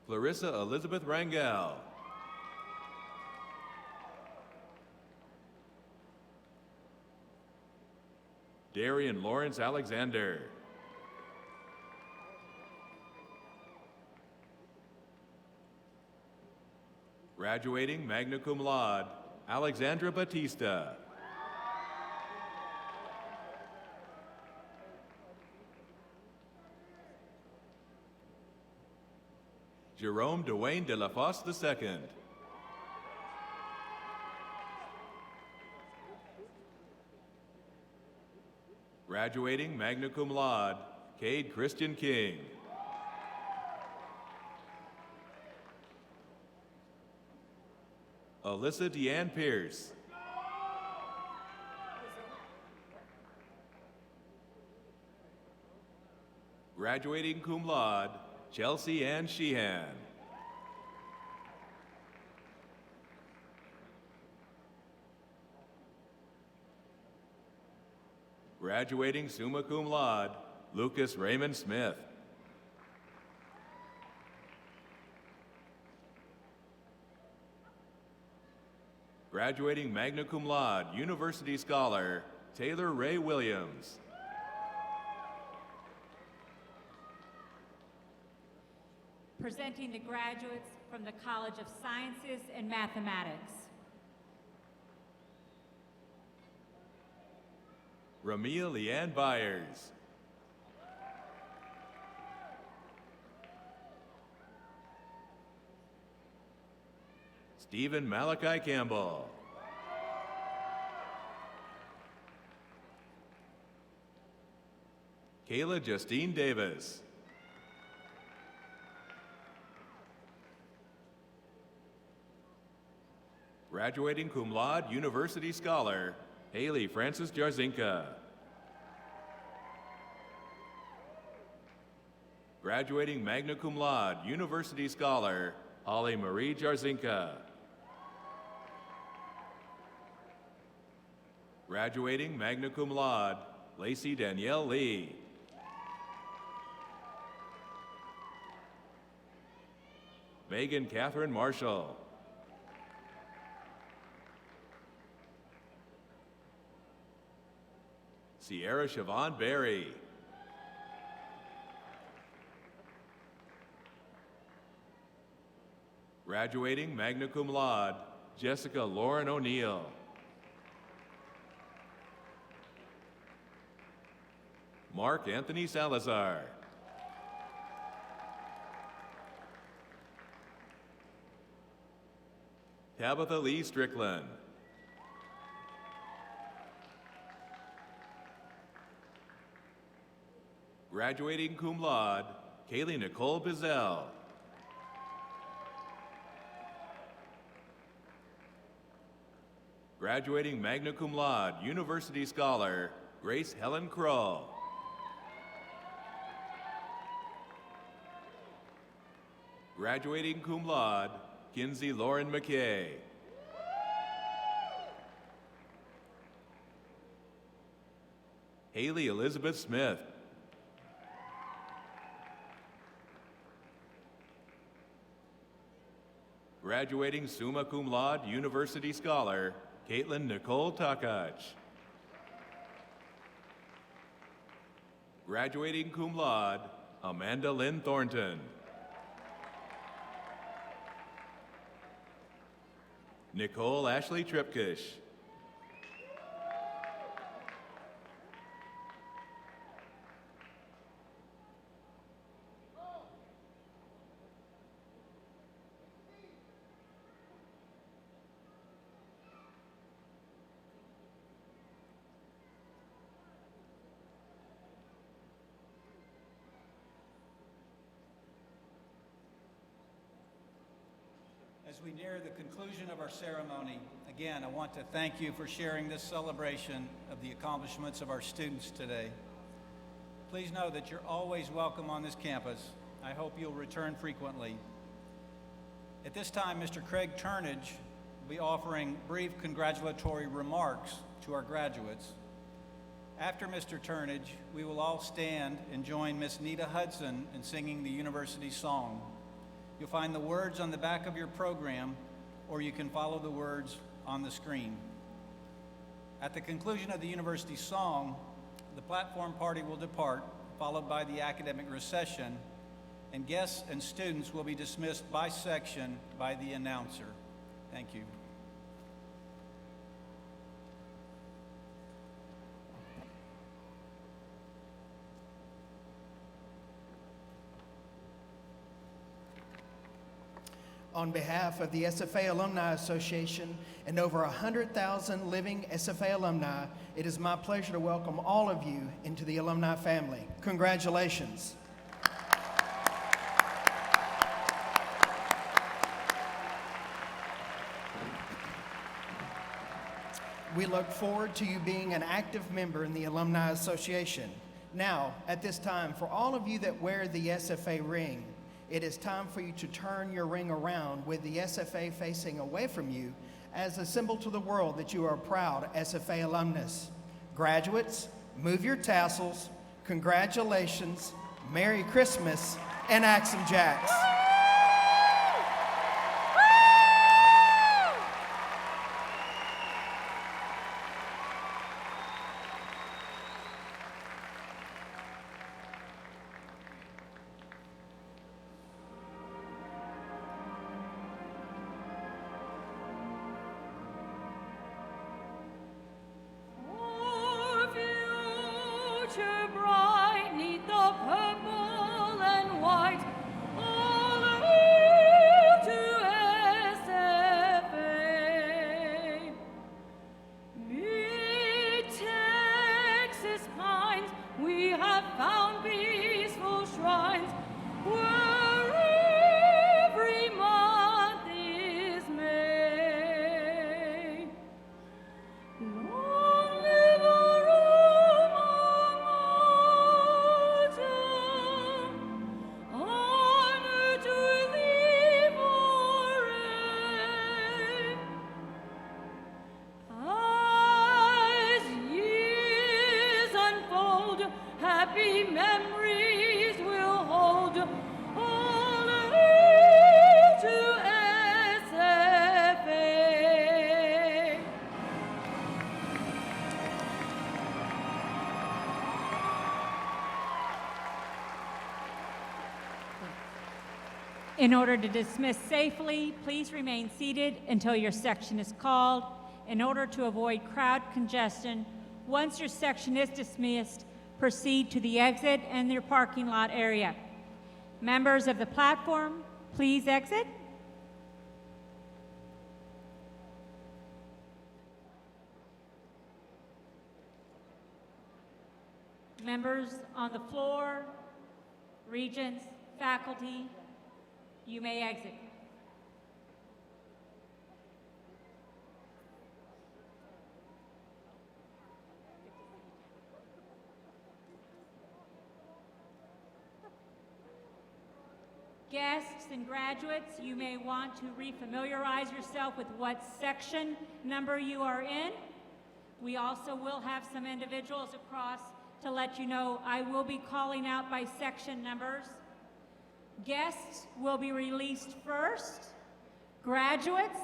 Clarissa Elizabeth Rangel. Darian Lawrence Alexander. Graduating magna cum laude, Alexandra Batista. Jerome Dwayne de la Fosse II. Graduating magna cum laude, Cade Christian King. Alyssa Deanne Pierce. Graduating cum laude, Chelsea Ann Sheehan. Graduating summa cum laude, Lucas Raymond Smith. Graduating magna cum laude, University Scholar, Taylor Ray Williams. Presenting the graduates from the College of Sciences and Mathematics. Ramia Leanne Byers. Stephen Malachi Campbell. Kayla Justine Davis. Graduating cum laude, University Scholar, Haley Francis Jarzinka. Graduating magna cum laude, University Scholar, Holly Marie Jarzinka. Graduating magna cum laude, Lacey Danielle Lee. Megan Catherine Marshall. Sierra Siobhan Berry. Graduating magna cum laude, Jessica Lauren O'Neill. Mark Anthony Salazar. Tabitha Lee Strickland. Graduating cum laude, Kaylee Nicole Bizel. Graduating magna cum laude, University Scholar, Grace Helen Kroll. Graduating cum laude, Kinsey Lauren McKay. Haley Elizabeth Smith. Graduating summa cum laude, University Scholar, Caitlin Nicole Takach. Graduating cum laude, Amanda Lynn Thornton. Nicole Ashley Tripkish. As As we near the conclusion of our ceremony, again, I want to thank you for sharing this celebration of the accomplishments of our students today. Please know that you're always welcome on this campus. I hope you'll return frequently. At this time, Mr. Craig Turnage will be offering brief congratulatory remarks to our graduates. After Mr. Turnage, we will all stand and join Miss Nita Hudson in singing the university song. You'll find the words on the back of your program, or you can follow the words on the screen. At the conclusion of the university song, the platform party will depart, followed by the academic recession, and guests and students will be dismissed by section by the announcer. Thank you. On behalf of the SFA Alumni Association and over 100,000 living SFA alumni, it is my pleasure to welcome all of you into the alumni family. Congratulations. We look forward to you being an active member in the Alumni Association. Now, at this time, for all of you that wear the SFA ring, it is time for you to turn your ring around with the SFA facing away from you as a symbol to the world that you are a proud SFA alumnus. Graduates, move your tassels. Congratulations, Merry Christmas, and Axum Jacks. In order to dismiss safely, please remain seated until your section is called. In order to avoid crowd congestion, once your section is dismissed, proceed to the exit and your parking lot area. Members of the platform, please exit. Members on the floor, regents, faculty, you may exit. Guests and graduates, you may want to refamiliarize yourself with what section number you are in. We also will have some individuals across to let you know I will be calling out by section numbers. Guests will be released first. Graduates,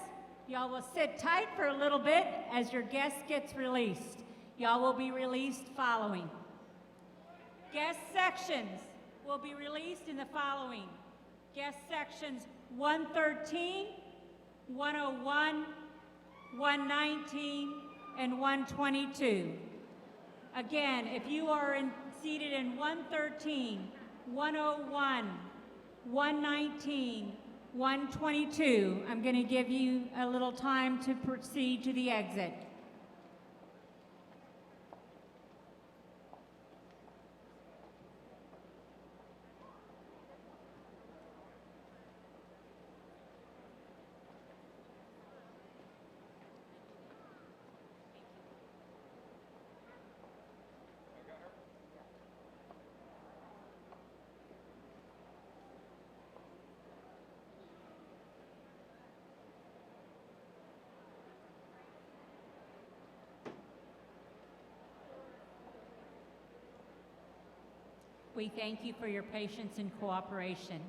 y'all will sit tight for a little bit as your guest gets released. Y'all will be released following. Guest sections will be released in the following. Guest sections 113, 101, 119, and 122. Again, if you are seated in 113, 101, 119, 122, I'm going to give you a little time to proceed to the exit. We thank you for your patience and cooperation.